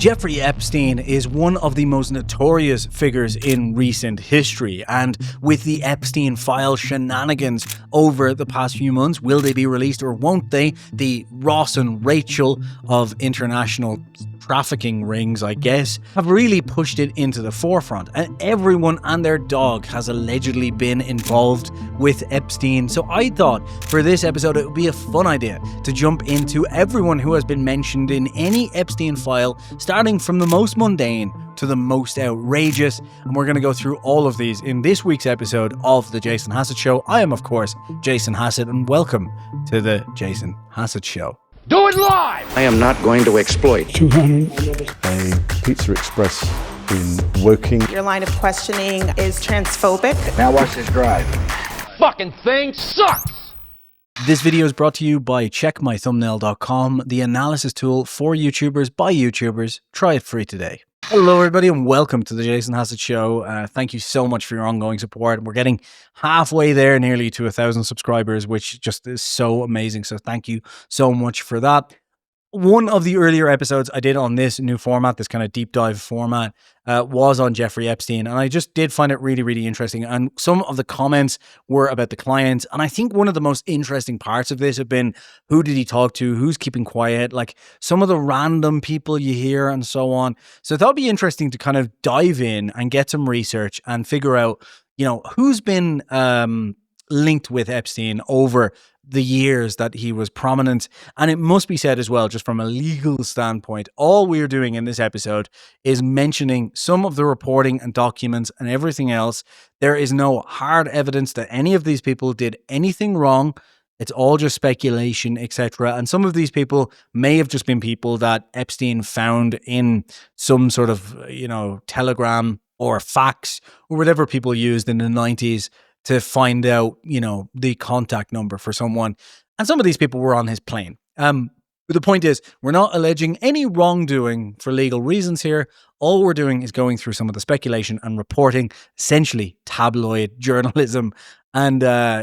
Jeffrey Epstein is one of the most notorious figures in recent history, and with the Epstein Files shenanigans over the past few months, will they be released or won't they? The Ross and Rachel of international trafficking rings, I guess, have really pushed it into the forefront, and everyone and their dog has allegedly been involved with Epstein. So I thought for this episode it would be a fun idea to jump into everyone who has been mentioned in any Epstein file, starting from the most mundane to the most outrageous, and we're going to go through all of these in this week's episode of the Jason Hassett Show. I am, of course, Jason Hassett, and welcome to the Jason Hassett Show. Do it live! I am not going to exploit. 200. A Pizza Express in Woking. Your line of questioning is transphobic. Now watch this drive. Fucking thing sucks! This video is brought to you by checkmythumbnail.com, the analysis tool for YouTubers by YouTubers. Try it free today. Hello everybody and welcome to the Jason Hassett Show. Thank you so much for your ongoing support. We're getting halfway there, nearly to 1,000 subscribers, which just is so amazing. So thank you so much for that. One of the earlier episodes I did on this new format, this kind of deep dive format, was on Jeffrey Epstein. And I just did find it really, really interesting. And some of the comments were about the clients. And I think one of the most interesting parts of this have been, who did he talk to? Who's keeping quiet? Like some of the random people you hear and so on. So that'll be interesting to kind of dive in and get some research and figure out, you know, who's been linked with Epstein over the years that he was prominent. And it must be said as well, just from a legal standpoint, all we're doing in this episode is mentioning some of the reporting and documents and everything else. There is no hard evidence that any of these people did anything wrong. It's all just speculation, etc. And some of these people may have just been people that Epstein found in some sort of, you know, telegram or fax or whatever people used in the 90s to find out, you know, the contact number for someone. And some of these people were on his plane. But the point is, we're not alleging any wrongdoing for legal reasons here. All we're doing is going through some of the speculation and reporting, essentially tabloid journalism, and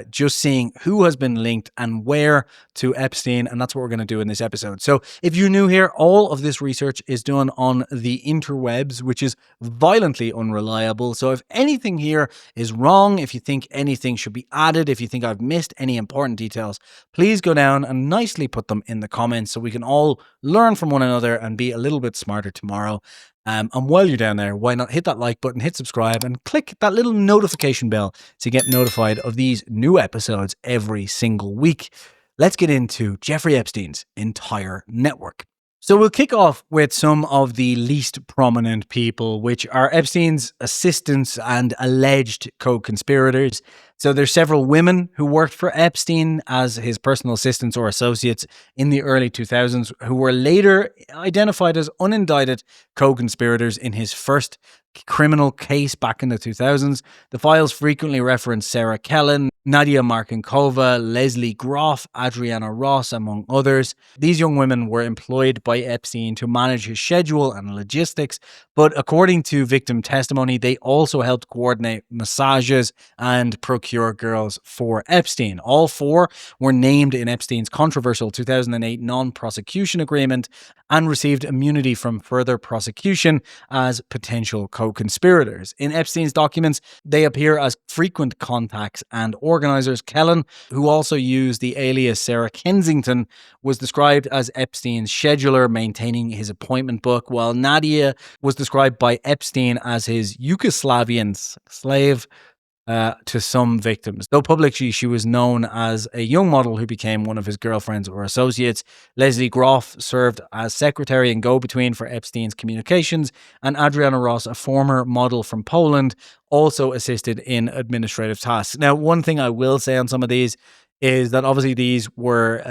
just seeing who has been linked and where to Epstein. And that's what we're going to do in this episode. So if you're new here, all of this research is done on the interwebs, which is violently unreliable. So if anything here is wrong, if you think anything should be added, if you think I've missed any important details, please go down and nicely put them in the comments so we can all learn from one another and be a little bit smarter tomorrow. And while you're down there, why not hit that like button, hit subscribe, and click that little notification bell to get notified of these new episodes every single week. Let's get into Jeffrey Epstein's entire network. So we'll kick off with some of the least prominent people, which are Epstein's assistants and alleged co-conspirators. So there's several women who worked for Epstein as his personal assistants or associates in the early 2000s who were later identified as unindicted co-conspirators in his first criminal case back in the 2000s. The files frequently reference Sarah Kellen, Nadia Marcinkova, Leslie Groff, Adriana Ross, among others. These young women were employed by Epstein to manage his schedule and logistics, but according to victim testimony, they also helped coordinate massages and procure girls for Epstein. All four were named in Epstein's controversial 2008 non-prosecution agreement and received immunity from further prosecution as potential co-conspirators. In Epstein's documents, they appear as frequent contacts and organizers. Kellen, who also used the alias Sarah Kensington, was described as Epstein's scheduler, maintaining his appointment book, while Nadia was described by Epstein as his Yugoslavian slave to some victims. Though publicly she was known as a young model who became one of his girlfriends or associates. Leslie Groff served as secretary and go-between for Epstein's communications, and Adriana Ross, a former model from Poland, also assisted in administrative tasks. Now, one thing I will say on some of these is that obviously these were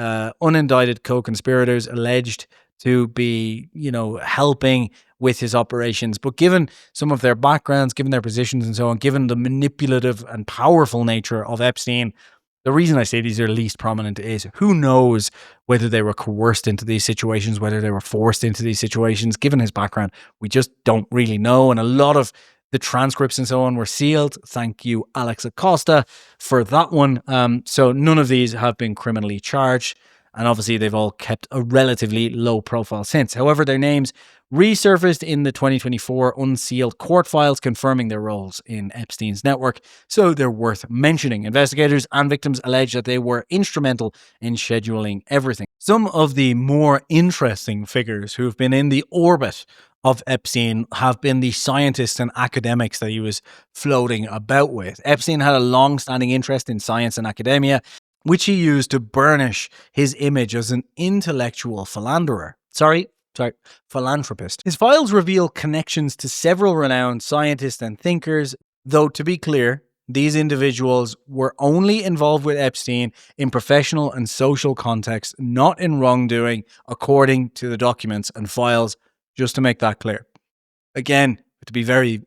unindicted co-conspirators alleged to be, you know, helping with his operations. But given some of their backgrounds, given their positions and so on, given the manipulative and powerful nature of Epstein, the reason I say these are least prominent is who knows whether they were coerced into these situations, whether they were forced into these situations. Given his background, we just don't really know. And a lot of the transcripts and so on were sealed. Thank you, Alex Acosta, for that one. So none of these have been criminally charged. And obviously, they've all kept a relatively low profile since. However, their names resurfaced in the 2024 unsealed court files confirming their roles in Epstein's network, so they're worth mentioning. Investigators and victims allege that they were instrumental in scheduling everything. Some of the more interesting figures who've been in the orbit of Epstein have been the scientists and academics that he was floating about with. Epstein had a long-standing interest in science and academia, which he used to burnish his image as an intellectual philanthropist. His files reveal connections to several renowned scientists and thinkers, though to be clear, these individuals were only involved with Epstein in professional and social contexts, not in wrongdoing, according to the documents and files, just to make that clear. Again, to be very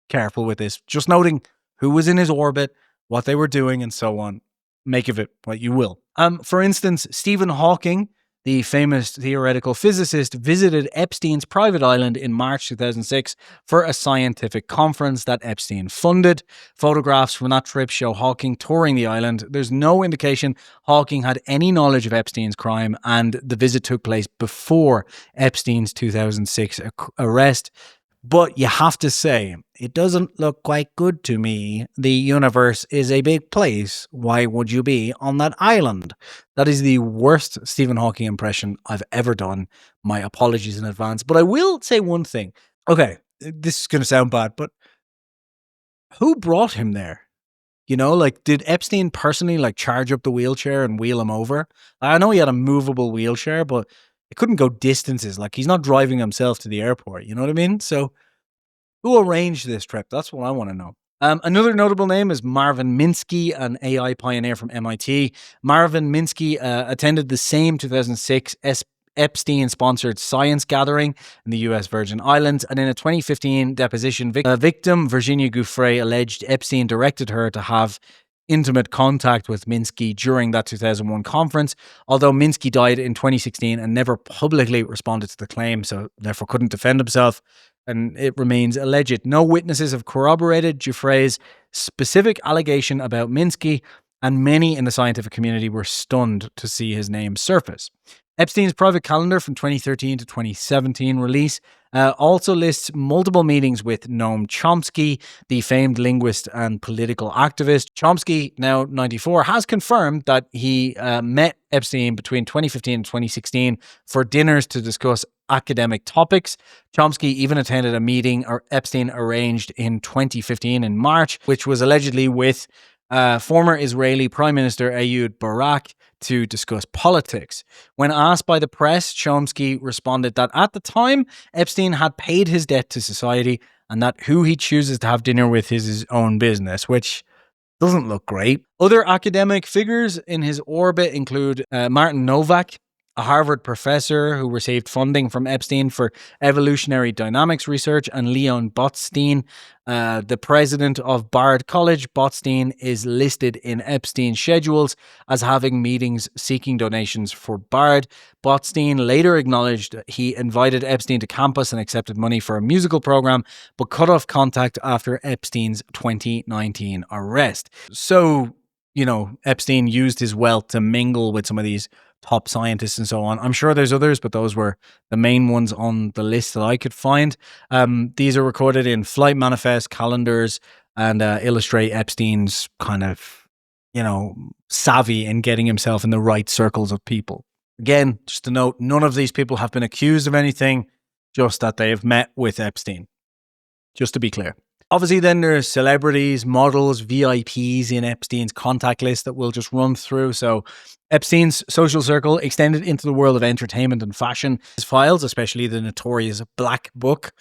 careful with this, just noting who was in his orbit, what they were doing, and so on. Make of it what you will. For instance, Stephen Hawking, the famous theoretical physicist, visited Epstein's private island in March 2006 for a scientific conference that Epstein funded. Photographs from that trip show Hawking touring the island. There's no indication Hawking had any knowledge of Epstein's crime, and the visit took place before Epstein's 2006 arrest. But you have to say, it doesn't look quite good to me. The universe is a big place. Why would you be on that island? That is the worst Stephen Hawking impression I've ever done. My apologies in advance. But I will say one thing. Okay, this is going to sound bad, but who brought him there? You know, like, did Epstein personally, like, charge up the wheelchair and wheel him over? I know he had a movable wheelchair, but it couldn't go distances. Like, he's not driving himself to the airport. You know what I mean? So who arranged this trip? That's what I want to know. Another notable name is Marvin Minsky, an AI pioneer from MIT. Marvin Minsky attended the same 2006 Epstein-sponsored science gathering in the U.S. Virgin Islands, and in a 2015 deposition, victim Virginia Gouffre alleged Epstein directed her to have intimate contact with Minsky during that 2001 conference, although Minsky died in 2016 and never publicly responded to the claim, so therefore couldn't defend himself, and it remains alleged. No witnesses have corroborated Gouffre's specific allegation about Minsky, and many in the scientific community were stunned to see his name surface. Epstein's private calendar from 2013 to 2017 release also lists multiple meetings with Noam Chomsky, the famed linguist and political activist. Chomsky, now 94, has confirmed that he met Epstein between 2015 and 2016 for dinners to discuss academic topics. Chomsky even attended a meeting Epstein arranged in 2015 in March, which was allegedly with former Israeli Prime Minister Ehud Barak to discuss politics. When asked by the press, Chomsky responded that at the time, Epstein had paid his debt to society and that who he chooses to have dinner with is his own business, which doesn't look great. Other academic figures in his orbit include Martin Novak, a Harvard professor who received funding from Epstein for evolutionary dynamics research, and Leon Botstein, the president of Bard College. Botstein is listed in Epstein's schedules as having meetings seeking donations for Bard. Botstein later acknowledged he invited Epstein to campus and accepted money for a musical program, but cut off contact after Epstein's 2019 arrest. So, you know, Epstein used his wealth to mingle with some of these top scientists and so on. I'm sure there's others, but those were the main ones on the list that I could find. These are recorded in flight manifests, calendars, and illustrate Epstein's kind of, you know, savvy in getting himself in the right circles of people. Again, just to note, none of these people have been accused of anything, just that they have met with Epstein. Just to be clear. Obviously, then there's celebrities, models, VIPs in Epstein's contact list that we'll just run through. So Epstein's social circle extended into the world of entertainment and fashion. His files, especially the notorious Black Book,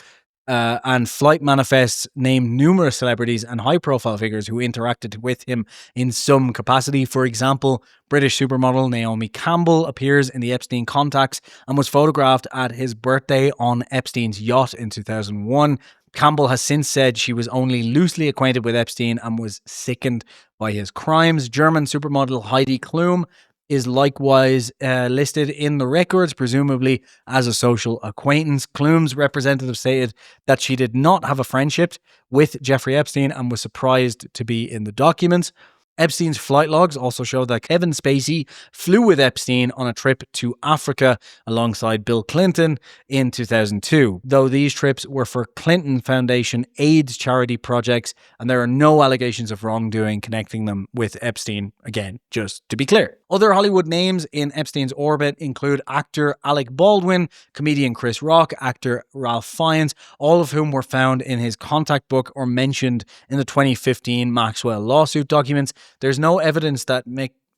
and flight manifests named numerous celebrities and high-profile figures who interacted with him in some capacity. For example, British supermodel Naomi Campbell appears in the Epstein contacts and was photographed at his birthday on Epstein's yacht in 2001. Campbell has since said she was only loosely acquainted with Epstein and was sickened by his crimes. German supermodel Heidi Klum is likewise listed in the records, presumably as a social acquaintance. Klum's representative stated that she did not have a friendship with Jeffrey Epstein and was surprised to be in the documents. Epstein's flight logs also show that Kevin Spacey flew with Epstein on a trip to Africa alongside Bill Clinton in 2002, though these trips were for Clinton Foundation AIDS charity projects, and there are no allegations of wrongdoing connecting them with Epstein, again, just to be clear. Other Hollywood names in Epstein's orbit include actor Alec Baldwin, comedian Chris Rock, actor Ralph Fiennes, all of whom were found in his contact book or mentioned in the 2015 Maxwell lawsuit documents. There's no evidence though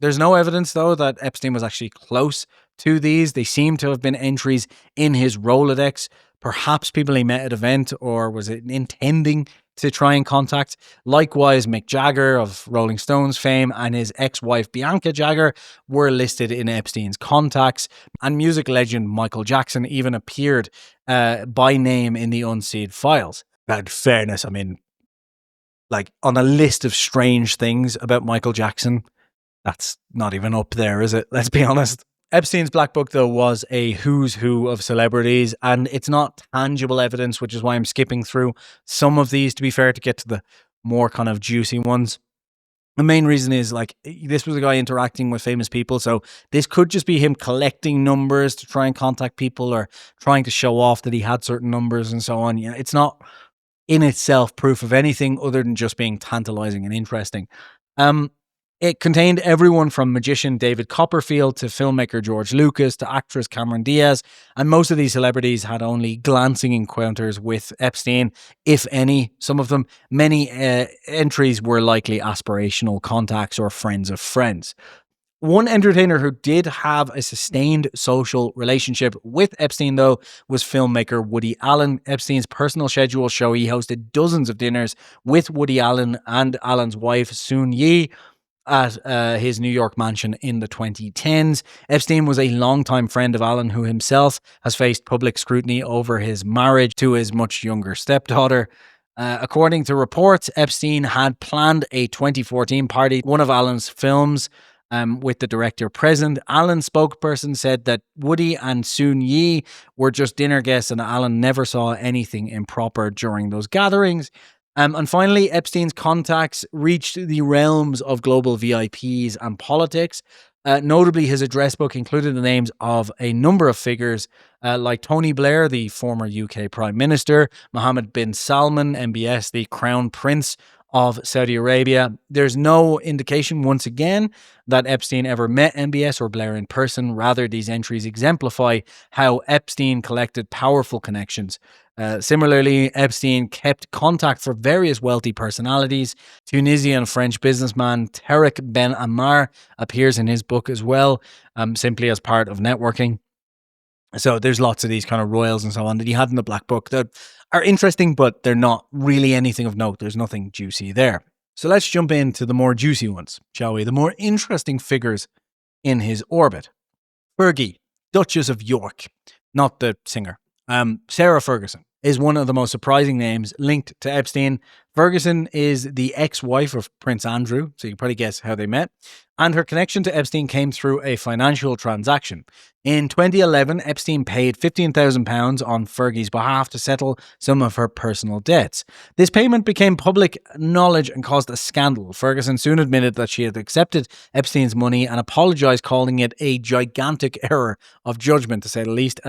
that Epstein was actually close to these. They seem to have been entries in his Rolodex, perhaps people he met at an event or was it intending to try and contact. Likewise, Mick Jagger of Rolling Stones fame and his ex-wife Bianca Jagger were listed in Epstein's contacts, and music legend Michael Jackson even appeared by name in the Unseen Files. In fairness, I mean, like on a list of strange things about Michael Jackson, that's not even up there, is it? Let's be honest. Epstein's Black Book, though, was a who's who of celebrities, and it's not tangible evidence, which is why I'm skipping through some of these, to be fair, to get to the more kind of juicy ones. The main reason is, like, this was a guy interacting with famous people, so this could just be him collecting numbers to try and contact people or trying to show off that he had certain numbers and so on. You know, it's not in itself proof of anything other than just being tantalizing and interesting. It contained everyone from magician David Copperfield to filmmaker George Lucas to actress Cameron Diaz, and most of these celebrities had only glancing encounters with Epstein, if any. Some of them, many entries were likely aspirational contacts or friends of friends. One entertainer who did have a sustained social relationship with Epstein, though, was filmmaker Woody Allen. Epstein's personal schedule show he hosted dozens of dinners with Woody Allen and Allen's wife, Soon Yi, at his New York mansion in the 2010s. Epstein was a longtime friend of Allen, who himself has faced public scrutiny over his marriage to his much younger stepdaughter. According to reports, Epstein had planned a 2014 party, one of Allen's films, with the director present. Allen's spokesperson said that Woody and Soon Yi were just dinner guests and Allen never saw anything improper during those gatherings. And finally, Epstein's contacts reached the realms of global VIPs and politics. Notably, his address book included the names of a number of figures like Tony Blair, the former UK Prime Minister, Mohammed bin Salman, MBS, the Crown Prince of Saudi Arabia. There's no indication, once again, that Epstein ever met MBS or Blair in person. Rather, these entries exemplify how Epstein collected powerful connections. Similarly, Epstein kept contact for various wealthy personalities. Tunisian French businessman Tarek Ben Ammar appears in his book as well, simply as part of networking. So there's lots of these kind of royals and so on that he had in the Black Book that are interesting, but they're not really anything of note. There's nothing juicy there. So let's jump into the more juicy ones, shall we? The more interesting figures in his orbit. Fergie, Duchess of York, not the singer. Sarah Ferguson is one of the most surprising names linked to Epstein. Ferguson is the ex-wife of Prince Andrew, so you can probably guess how they met, and her connection to Epstein came through a financial transaction. In 2011, Epstein paid £15,000 on Fergie's behalf to settle some of her personal debts. This payment became public knowledge and caused a scandal. Ferguson soon admitted that she had accepted Epstein's money and apologised, calling it a gigantic error of judgment, to say the least.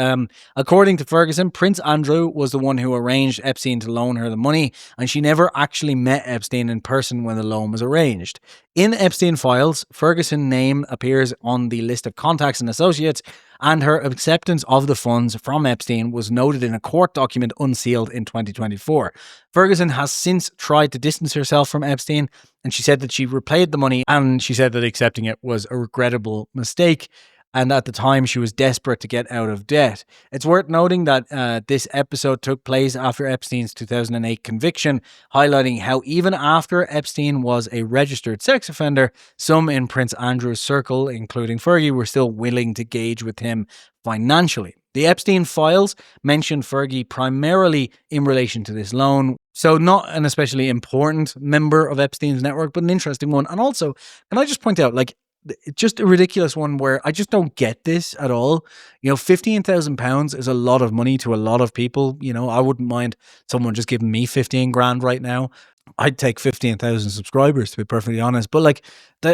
According to Ferguson, Prince Andrew was the one who arranged Epstein to loan her the money, and she never actually met Epstein in person when the loan was arranged. In Epstein Files, Ferguson's name appears on the list of contacts and associates, and her acceptance of the funds from Epstein was noted in a court document unsealed in 2024. Ferguson has since tried to distance herself from Epstein, and she said that she repaid the money, and she said that accepting it was a regrettable mistake. And at the time, she was desperate to get out of debt. It's worth noting that this episode took place after Epstein's 2008 conviction, highlighting how even after Epstein was a registered sex offender, some in Prince Andrew's circle, including Fergie, were still willing to gauge with him financially. The Epstein Files mentioned Fergie primarily in relation to this loan, so not an especially important member of Epstein's network, but an interesting one. And also, can I just point out, like, just a ridiculous one where I just don't get this at all. You know, £15,000 is a lot of money to a lot of people. You know, I wouldn't mind someone just giving me 15 grand right now. I'd take 15,000 subscribers, to be perfectly honest. But like,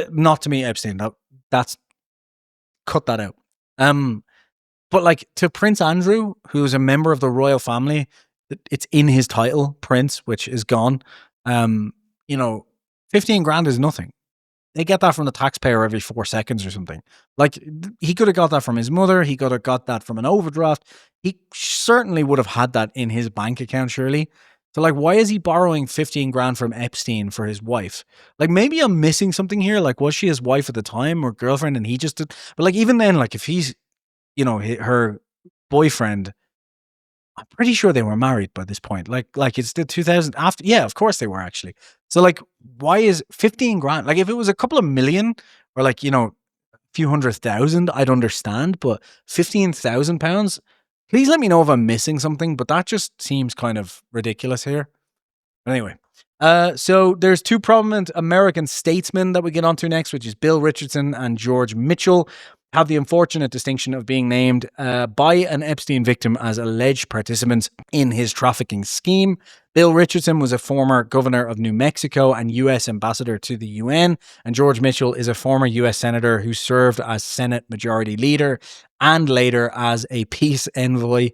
not to me, Epstein. That's cut that out. But like to Prince Andrew, who's a member of the royal family, it's in his title, Prince, which is gone. 15 grand is nothing. They get that from the taxpayer every 4 seconds or something. Like, he could have got that from his mother. He could have got that from an overdraft. He certainly would have had that in his bank account, surely. So, like, why is he borrowing 15 grand from Epstein for his wife? Like, maybe I'm missing something here. Like, was she his wife at the time or girlfriend and he just did? But, like, even then, like, if he's, her boyfriend, I'm pretty sure they were married by this point. Like it's the 2000 after. Yeah, of course they were actually. So like, why is 15 grand? Like if it was a couple of million or like, a few 100,000, I'd understand, but 15,000 pounds, please let me know if I'm missing something, but that just seems kind of ridiculous here. But anyway, so there's two prominent American statesmen that we get onto next, which is Bill Richardson and George Mitchell, have the unfortunate distinction of being named by an Epstein victim as alleged participants in his trafficking scheme. Bill Richardson was a former governor of New Mexico and U.S. ambassador to the UN, and George Mitchell is a former U.S. senator who served as Senate Majority Leader and later as a peace envoy.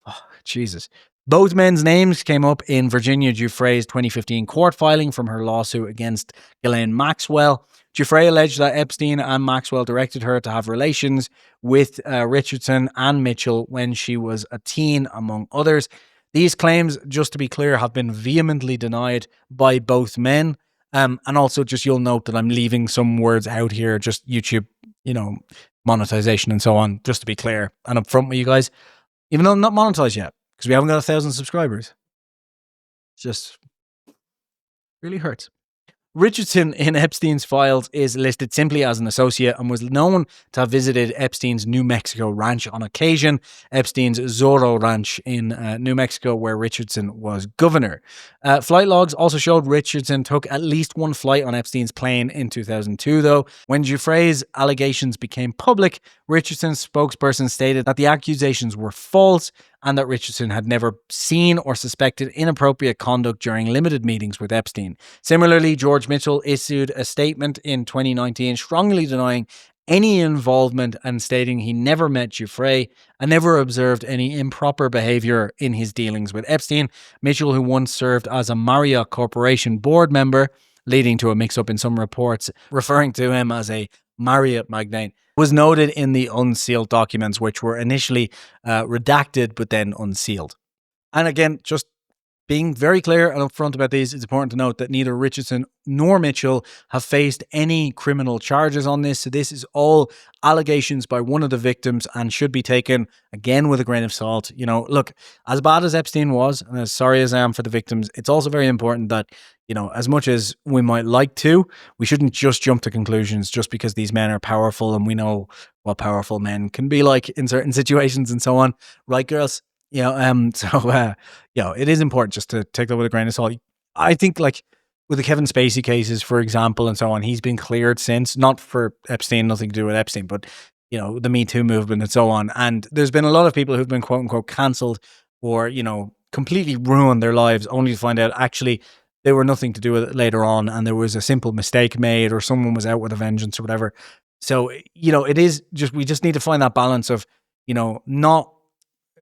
Oh, Jesus. Both men's names came up in Virginia Giuffre's 2015 court filing from her lawsuit against Ghislaine Maxwell. Giuffre alleged that Epstein and Maxwell directed her to have relations with Richardson and Mitchell when she was a teen, among others. These claims, just to be clear, have been vehemently denied by both men. And also, just you'll note that I'm leaving some words out here, just YouTube, monetization and so on, just to be clear and upfront with you guys. Even though I'm not monetized yet, because we haven't got 1,000 subscribers. It just really hurts. Richardson in Epstein's files is listed simply as an associate and was known to have visited Epstein's New Mexico ranch on occasion, Epstein's Zorro Ranch in New Mexico, where Richardson was governor. Flight logs also showed Richardson took at least one flight on Epstein's plane in 2002, though. When Giuffre's allegations became public, Richardson's spokesperson stated that the accusations were false and that Richardson had never seen or suspected inappropriate conduct during limited meetings with Epstein. Similarly, George Mitchell issued a statement in 2019 strongly denying any involvement and stating he never met Giuffre and never observed any improper behavior in his dealings with Epstein. Mitchell, who once served as a Marriott Corporation board member, leading to a mix-up in some reports referring to him as a Marriott magnate, was noted in the unsealed documents, which were initially redacted but then unsealed. And again, just being very clear and upfront about these, it's important to note that neither Richardson nor Mitchell have faced any criminal charges on this. So this is all allegations by one of the victims and should be taken, again, with a grain of salt. Look, as bad as Epstein was, and as sorry as I am for the victims, it's also very important that, as much as we might like to, we shouldn't just jump to conclusions just because these men are powerful and we know what powerful men can be like in certain situations and so on. Right, girls? It is important just to take that with a grain of salt. I think like with the Kevin Spacey cases, for example, and so on, he's been cleared since, not for Epstein, nothing to do with Epstein, but, the Me Too movement and so on. And there's been a lot of people who've been quote unquote cancelled or, completely ruined their lives only to find out actually they were nothing to do with it later on. And there was a simple mistake made or someone was out with a vengeance or whatever. So, it is just, we just need to find that balance of, not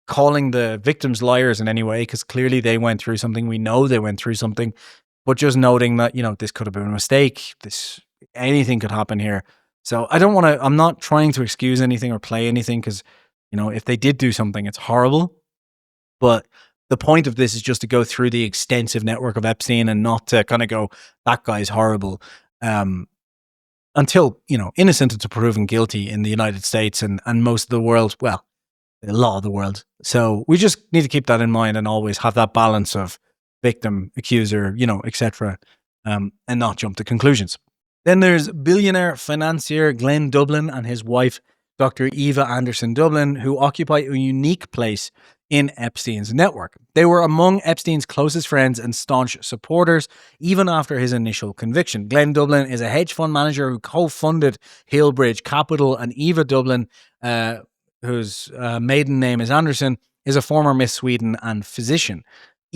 calling the victims liars in any way, because clearly they went through something. We know they went through something, but just noting that, this could have been a mistake. Anything could happen here. So I'm not trying to excuse anything or play anything because, if they did do something, it's horrible. But the point of this is just to go through the extensive network of Epstein and not to kind of go, that guy's horrible. Until, innocent until proven guilty in the United States and most of the world, well, a lot of the world. So we just need to keep that in mind and always have that balance of victim, accuser, etc., and not jump to conclusions. Then there's billionaire financier Glenn Dublin and his wife, Dr. Eva Anderson Dublin, who occupy a unique place in Epstein's network. They were among Epstein's closest friends and staunch supporters, even after his initial conviction. Glenn Dublin is a hedge fund manager who co-funded Hillbridge Capital, and Eva Dublin, whose maiden name is Anderson, is a former Miss Sweden and physician.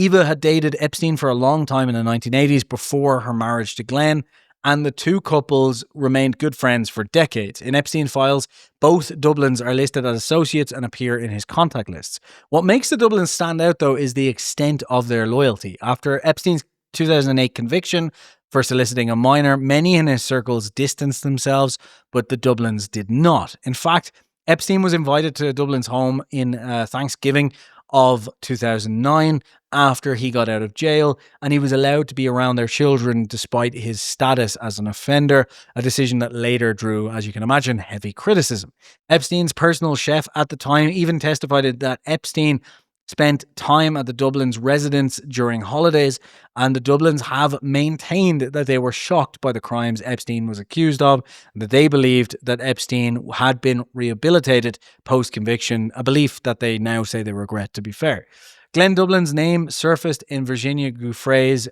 Eva had dated Epstein for a long time in the 1980s before her marriage to Glenn, and the two couples remained good friends for decades. In Epstein Files, both Dublins are listed as associates and appear in his contact lists. What makes the Dublins stand out, though, is the extent of their loyalty. After Epstein's 2008 conviction for soliciting a minor, many in his circles distanced themselves, but the Dublins did not. In fact, Epstein was invited to Dublin's home in Thanksgiving of 2009 after he got out of jail, and he was allowed to be around their children despite his status as an offender, a decision that later drew, as you can imagine, heavy criticism. Epstein's personal chef at the time even testified that Epstein spent time at the Dublin's residence during holidays, and the Dublins have maintained that they were shocked by the crimes Epstein was accused of, and that they believed that Epstein had been rehabilitated post-conviction, a belief that they now say they regret, to be fair. Glenn Dublin's name surfaced in Virginia Giuffre's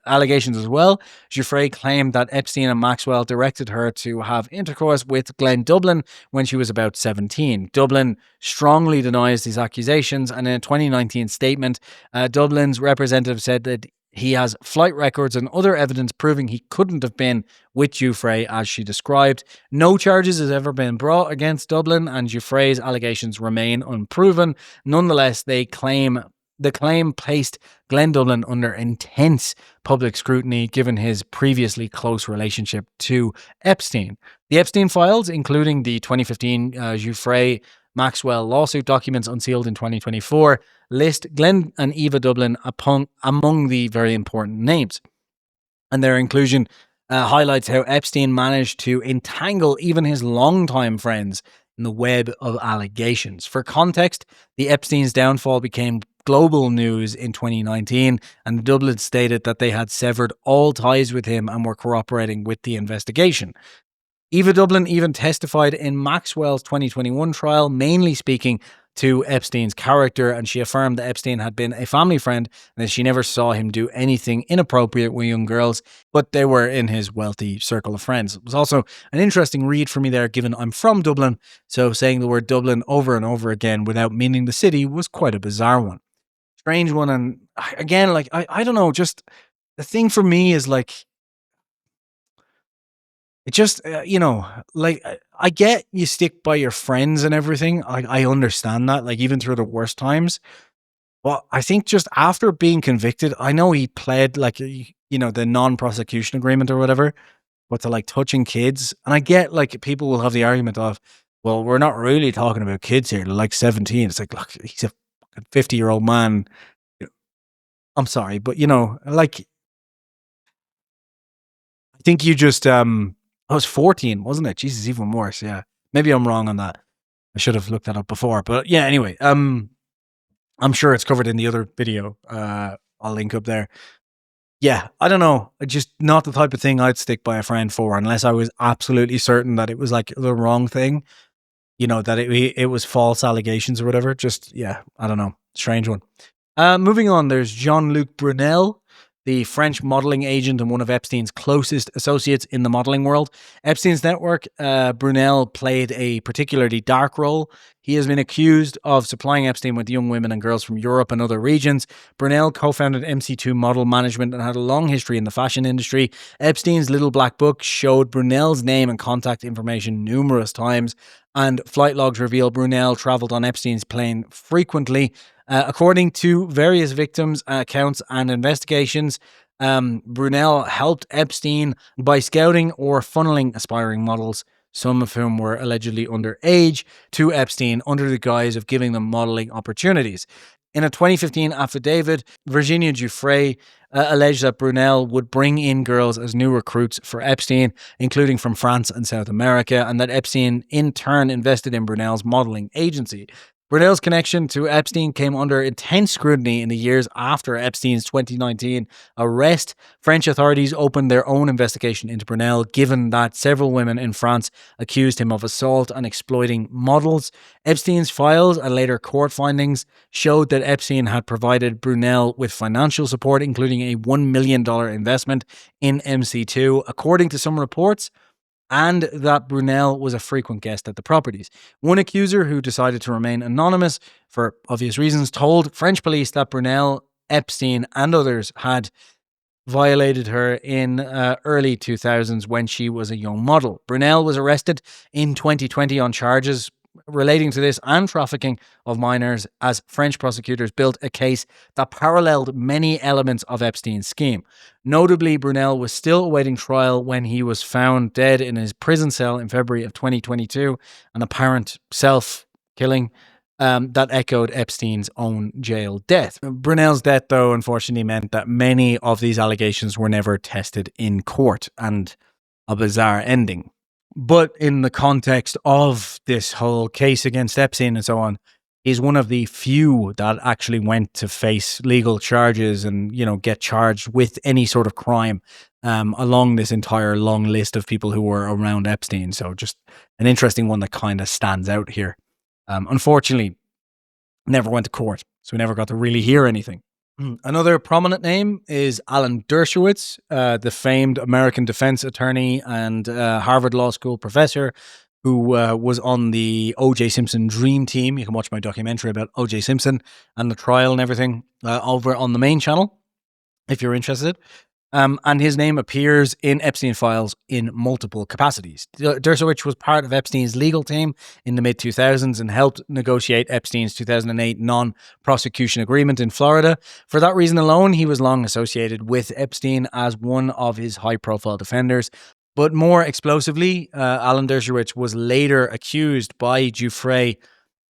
allegations as well. Giuffre claimed that Epstein and Maxwell directed her to have intercourse with Glenn Dublin when she was about 17. Dublin strongly denies these accusations, and in a 2019 statement, Dublin's representative said that he has flight records and other evidence proving he couldn't have been with Giuffre as she described. No charges has ever been brought against Dublin, and Giuffre's allegations remain unproven. Nonetheless, the claim placed Glenn Dublin under intense public scrutiny given his previously close relationship to Epstein. The Epstein Files, including the 2015 Giuffre Maxwell lawsuit documents unsealed in 2024, list Glenn and Eva Dubin among the very important names. And their inclusion highlights how Epstein managed to entangle even his longtime friends in the web of allegations. For context, the Epstein's downfall became global news in 2019, and the Dublin stated that they had severed all ties with him and were cooperating with the investigation. Eva Dubin even testified in Maxwell's 2021 trial, mainly speaking to Epstein's character, and she affirmed that Epstein had been a family friend and that she never saw him do anything inappropriate with young girls, but they were in his wealthy circle of friends. It was also an interesting read for me there, given I'm from Dublin, so saying the word Dublin over and over again without meaning the city was quite a bizarre one. Strange one, and again, like, I don't know, just the thing for me is like, it just, like, I get you stick by your friends and everything. I understand that, like, even through the worst times. But I think just after being convicted, I know he pled, like, the non-prosecution agreement or whatever, but to, like, touching kids. And I get, like, people will have the argument of, well, we're not really talking about kids here. They're like 17. It's like, look, he's a 50-year-old man. I'm sorry, but, like, I think you just, I was 14, wasn't it? Jesus, even worse. Yeah. Maybe I'm wrong on that. I should have looked that up before. But yeah, anyway, I'm sure it's covered in the other video. I'll link up there. Yeah, I don't know. Just not the type of thing I'd stick by a friend for unless I was absolutely certain that it was like the wrong thing. That it was false allegations or whatever. Just, yeah, I don't know. Strange one. Moving on, there's Jean-Luc Brunel, the French modeling agent and one of Epstein's closest associates in the modeling world. Epstein's network, Brunel played a particularly dark role. He has been accused of supplying Epstein with young women and girls from Europe and other regions. Brunel co-founded MC2 Model Management and had a long history in the fashion industry. Epstein's Little Black Book showed Brunel's name and contact information numerous times, and flight logs reveal Brunel traveled on Epstein's plane frequently. According to various victims' accounts and investigations, Brunel helped Epstein by scouting or funneling aspiring models, some of whom were allegedly underage, to Epstein under the guise of giving them modeling opportunities. In a 2015 affidavit, Virginia Giuffre alleged that Brunel would bring in girls as new recruits for Epstein, including from France and South America, and that Epstein in turn invested in Brunel's modeling agency. Brunel's connection to Epstein came under intense scrutiny in the years after Epstein's 2019 arrest. French authorities opened their own investigation into Brunel, given that several women in France accused him of assault and exploiting models. Epstein's files and later court findings showed that Epstein had provided Brunel with financial support, including a $1 million investment in MC2, according to some reports, and that Brunel was a frequent guest at the properties. One accuser, who decided to remain anonymous for obvious reasons, told French police that Brunel Epstein and others had violated her in early 2000s when she was a young model. Brunel was arrested in 2020 on charges relating to this and trafficking of minors as French prosecutors built a case that paralleled many elements of Epstein's scheme. Notably, Brunel was still awaiting trial when he was found dead in his prison cell in February of 2022, an apparent self-killing that echoed Epstein's own jail death. Brunel's death, though, unfortunately meant that many of these allegations were never tested in court, and a bizarre ending. But in the context of this whole case against Epstein and so on, he's one of the few that actually went to face legal charges and, get charged with any sort of crime along this entire long list of people who were around Epstein. So just an interesting one that kind of stands out here. Unfortunately, never went to court, so we never got to really hear anything. Another prominent name is Alan Dershowitz, the famed American defense attorney and Harvard Law School professor who was on the O.J. Simpson Dream Team. You can watch my documentary about O.J. Simpson and the trial and everything over on the main channel if you're interested. And his name appears in Epstein Files in multiple capacities. Dershowitz was part of Epstein's legal team in the mid-2000s and helped negotiate Epstein's 2008 non-prosecution agreement in Florida. For that reason alone, he was long associated with Epstein as one of his high-profile defenders. But more explosively, Alan Dershowitz was later accused by Jeffrey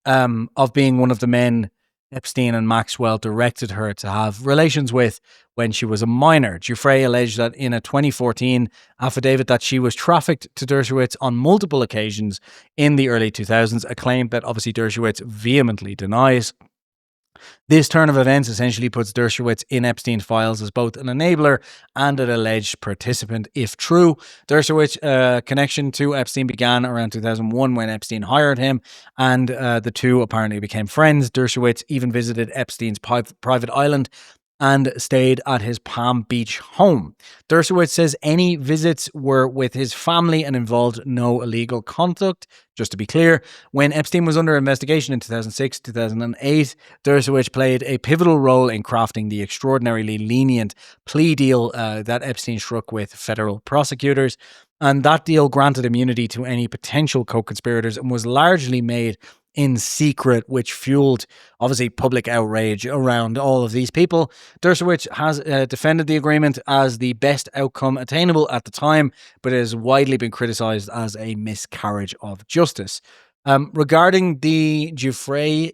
of being one of the men Epstein and Maxwell directed her to have relations with when she was a minor. Jeffrey alleged that in a 2014 affidavit that she was trafficked to Dershowitz on multiple occasions in the early 2000s, a claim that obviously Dershowitz vehemently denies. This turn of events essentially puts Dershowitz in Epstein Files as both an enabler and an alleged participant, if true. Dershowitz's connection to Epstein began around 2001 when Epstein hired him, and the two apparently became friends. Dershowitz even visited Epstein's private island and stayed at his Palm Beach home. Dershowitz says any visits were with his family and involved no illegal conduct. Just to be clear, when Epstein was under investigation in 2006-2008, Dershowitz played a pivotal role in crafting the extraordinarily lenient plea deal that Epstein struck with federal prosecutors. And that deal granted immunity to any potential co-conspirators and was largely made in secret, which fueled, obviously, public outrage around all of these people. Dershowitz has defended the agreement as the best outcome attainable at the time, but has widely been criticized as a miscarriage of justice. Regarding the Jeffrey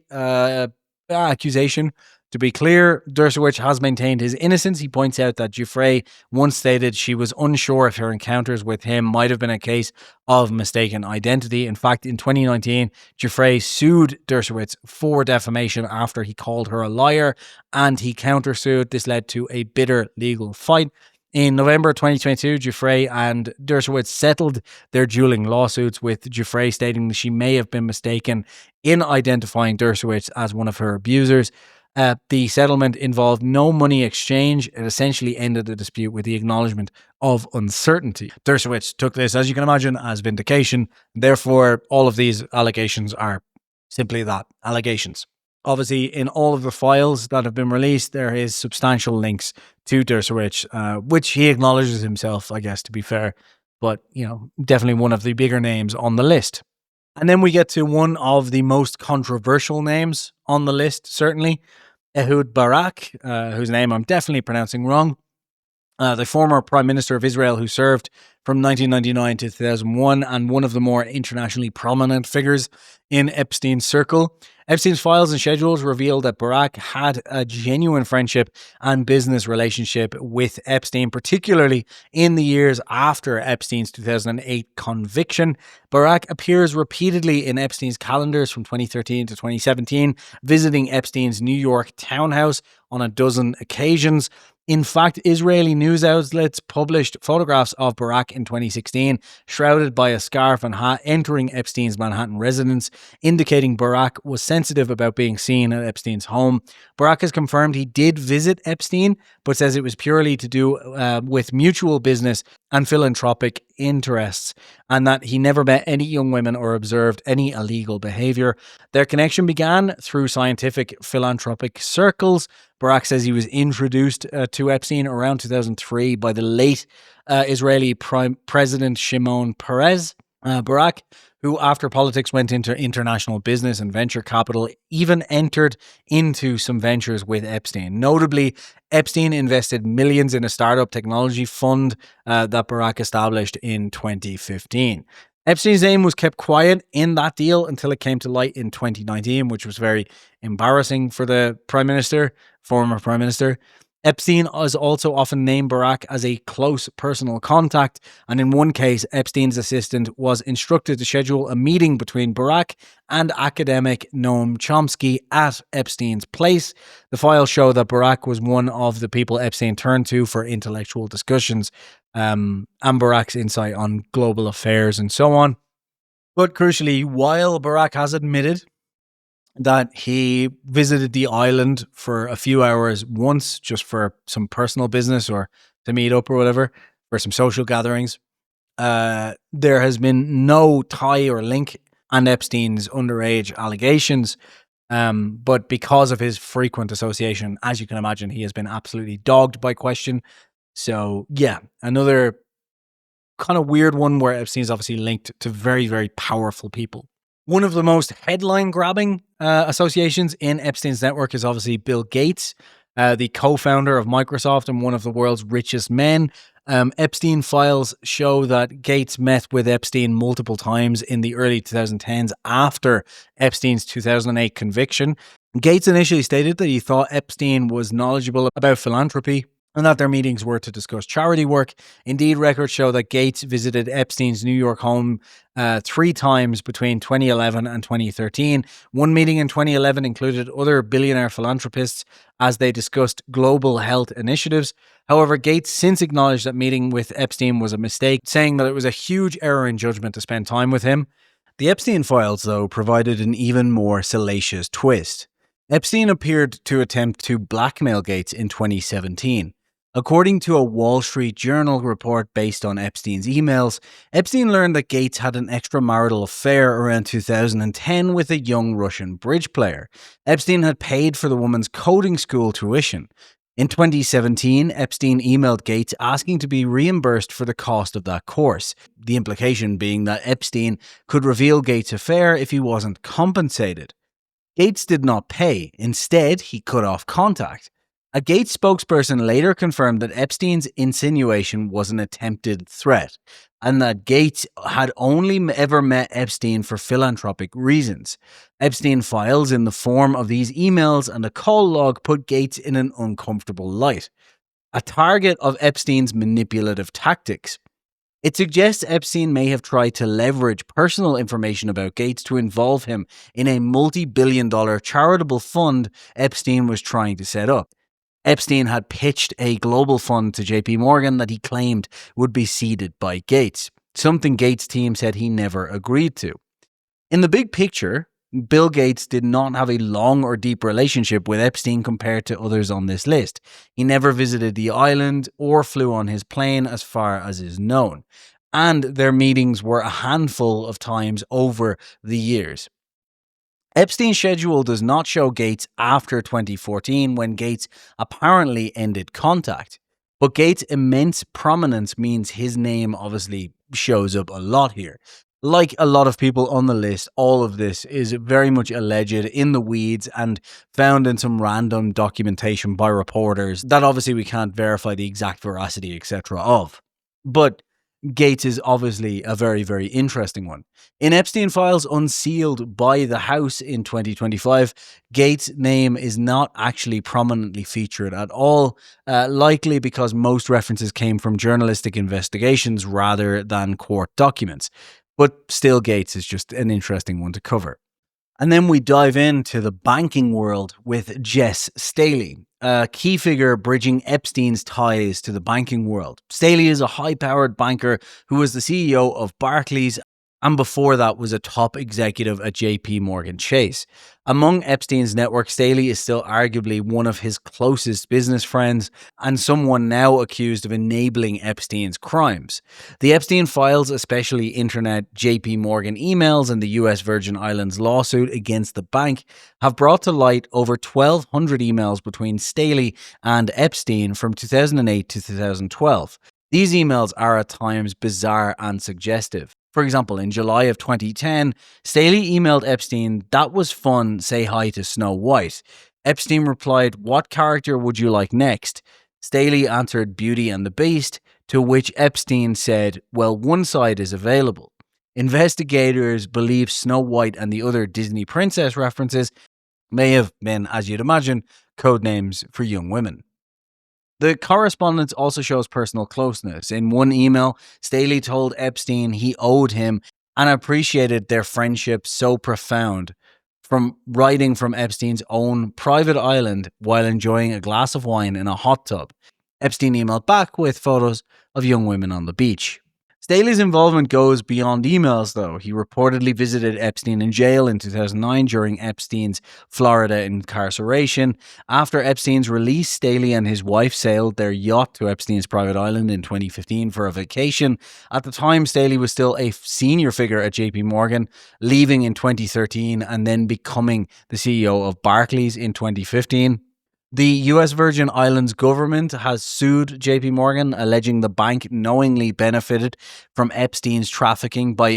accusation, to be clear, Dershowitz has maintained his innocence. He points out that Jeffrey once stated she was unsure if her encounters with him might have been a case of mistaken identity. In fact, in 2019, Jeffrey sued Dershowitz for defamation after he called her a liar, and he countersued. This led to a bitter legal fight. In November 2022, Jeffrey and Dershowitz settled their dueling lawsuits, with Jeffrey stating that she may have been mistaken in identifying Dershowitz as one of her abusers. The settlement involved no money exchange. It essentially ended the dispute with the acknowledgement of uncertainty. Dershowitz took this, as you can imagine, as vindication. Therefore, all of these allegations are simply that, allegations. Obviously, in all of the files that have been released, there is substantial links to Dershowitz, which he acknowledges himself, I guess, to be fair. But, definitely one of the bigger names on the list. And then we get to one of the most controversial names on the list, certainly, Ehud Barak, whose name I'm definitely pronouncing wrong. The former Prime Minister of Israel who served from 1999 to 2001 and one of the more internationally prominent figures in Epstein's circle. Epstein's files and schedules reveal that Barak had a genuine friendship and business relationship with Epstein, particularly in the years after Epstein's 2008 conviction. Barak appears repeatedly in Epstein's calendars from 2013 to 2017, visiting Epstein's New York townhouse on a dozen occasions. In fact, Israeli news outlets published photographs of Barak in 2016, shrouded by a scarf and hat, entering Epstein's Manhattan residence, indicating Barak was sensitive about being seen at Epstein's home. Barak has confirmed he did visit Epstein, but says it was purely to do with mutual business and philanthropic interests, and that he never met any young women or observed any illegal behavior. Their connection began through scientific philanthropic circles. Barak says he was introduced to Epstein around 2003 by the late Israeli President Shimon Peres. Barak, who after politics went into international business and venture capital, even entered into some ventures with Epstein. Notably, Epstein invested millions in a startup technology fund that Barak established in 2015. Epstein's name was kept quiet in that deal until it came to light in 2019, which was very embarrassing for the former prime minister. Epstein has also often named Barak as a close personal contact, and in one case, Epstein's assistant was instructed to schedule a meeting between Barak and academic Noam Chomsky at Epstein's place. The files show that Barak was one of the people Epstein turned to for intellectual discussions, and Barak's insight on global affairs and so on. But crucially, while Barak has admitted that he visited the island for a few hours once just for some personal business or to meet up or whatever, for some social gatherings, there has been no tie or link on Epstein's underage allegations. But because of his frequent association, as you can imagine, he has been absolutely dogged by question. So yeah, another kind of weird one where Epstein's obviously linked to very, very powerful people. One of the most headline-grabbing associations in Epstein's network is obviously Bill Gates, the co-founder of Microsoft and one of the world's richest men. Epstein Files show that Gates met with Epstein multiple times in the early 2010s after Epstein's 2008 conviction. Gates initially stated that he thought Epstein was knowledgeable about philanthropy and that their meetings were to discuss charity work. Indeed, records show that Gates visited Epstein's New York home 3 times between 2011 and 2013. One meeting in 2011 included other billionaire philanthropists as they discussed global health initiatives. However, Gates since acknowledged that meeting with Epstein was a mistake, saying that it was a huge error in judgment to spend time with him. The Epstein Files, though, provided an even more salacious twist. Epstein appeared to attempt to blackmail Gates in 2017. According to a Wall Street Journal report based on Epstein's emails, Epstein learned that Gates had an extramarital affair around 2010 with a young Russian bridge player. Epstein had paid for the woman's coding school tuition. In 2017, Epstein emailed Gates asking to be reimbursed for the cost of that course, the implication being that Epstein could reveal Gates' affair if he wasn't compensated. Gates did not pay. Instead, he cut off contact. A Gates spokesperson later confirmed that Epstein's insinuation was an attempted threat, and that Gates had only ever met Epstein for philanthropic reasons. Epstein Files in the form of these emails and a call log put Gates in an uncomfortable light, a target of Epstein's manipulative tactics. It suggests Epstein may have tried to leverage personal information about Gates to involve him in a multi-billion-dollar charitable fund Epstein was trying to set up. Epstein had pitched a global fund to JP Morgan that he claimed would be seeded by Gates, something Gates' team said he never agreed to. In the big picture, Bill Gates did not have a long or deep relationship with Epstein compared to others on this list. He never visited the island or flew on his plane as far as is known, and their meetings were a handful of times over the years. Epstein's schedule does not show Gates after 2014 when Gates apparently ended contact. But Gates' immense prominence means his name obviously shows up a lot here. Like a lot of people on the list, all of this is very much alleged, in the weeds, and found in some random documentation by reporters that obviously we can't verify the exact veracity, etc. of. But Gates is obviously a very, very interesting one. In Epstein Files unsealed by the House in 2025, Gates' name is not actually prominently featured at all, likely because most references came from journalistic investigations rather than court documents. But still, Gates is just an interesting one to cover. And then we dive into the banking world with Jes Staley, a key figure bridging Epstein's ties to the banking world. Staley is a high-powered banker who was the CEO of Barclays and before that was a top executive at JP Morgan Chase. Among Epstein's network, Staley is still arguably one of his closest business friends and someone now accused of enabling Epstein's crimes. The Epstein Files, especially internet JP Morgan emails and the US Virgin Islands lawsuit against the bank, have brought to light over 1,200 emails between Staley and Epstein from 2008 to 2012. These emails are at times bizarre and suggestive. For example, in July of 2010, Staley emailed Epstein, "That was fun, say hi to Snow White." Epstein replied, "What character would you like next?" Staley answered Beauty and the Beast, to which Epstein said, "Well, one side is available." Investigators believe Snow White and the other Disney princess references may have been, as you'd imagine, code names for young women. The correspondence also shows personal closeness. In one email, Staley told Epstein he owed him and appreciated their friendship so profound, from writing from Epstein's own private island while enjoying a glass of wine in a hot tub. Epstein emailed back with photos of young women on the beach. Staley's involvement goes beyond emails, though. He reportedly visited Epstein in jail in 2009 during Epstein's Florida incarceration. After Epstein's release, Staley and his wife sailed their yacht to Epstein's private island in 2015 for a vacation. At the time, Staley was still a senior figure at JP Morgan, leaving in 2013 and then becoming the CEO of Barclays in 2015. The US Virgin Islands government has sued JP Morgan, alleging the bank knowingly benefited from Epstein's trafficking by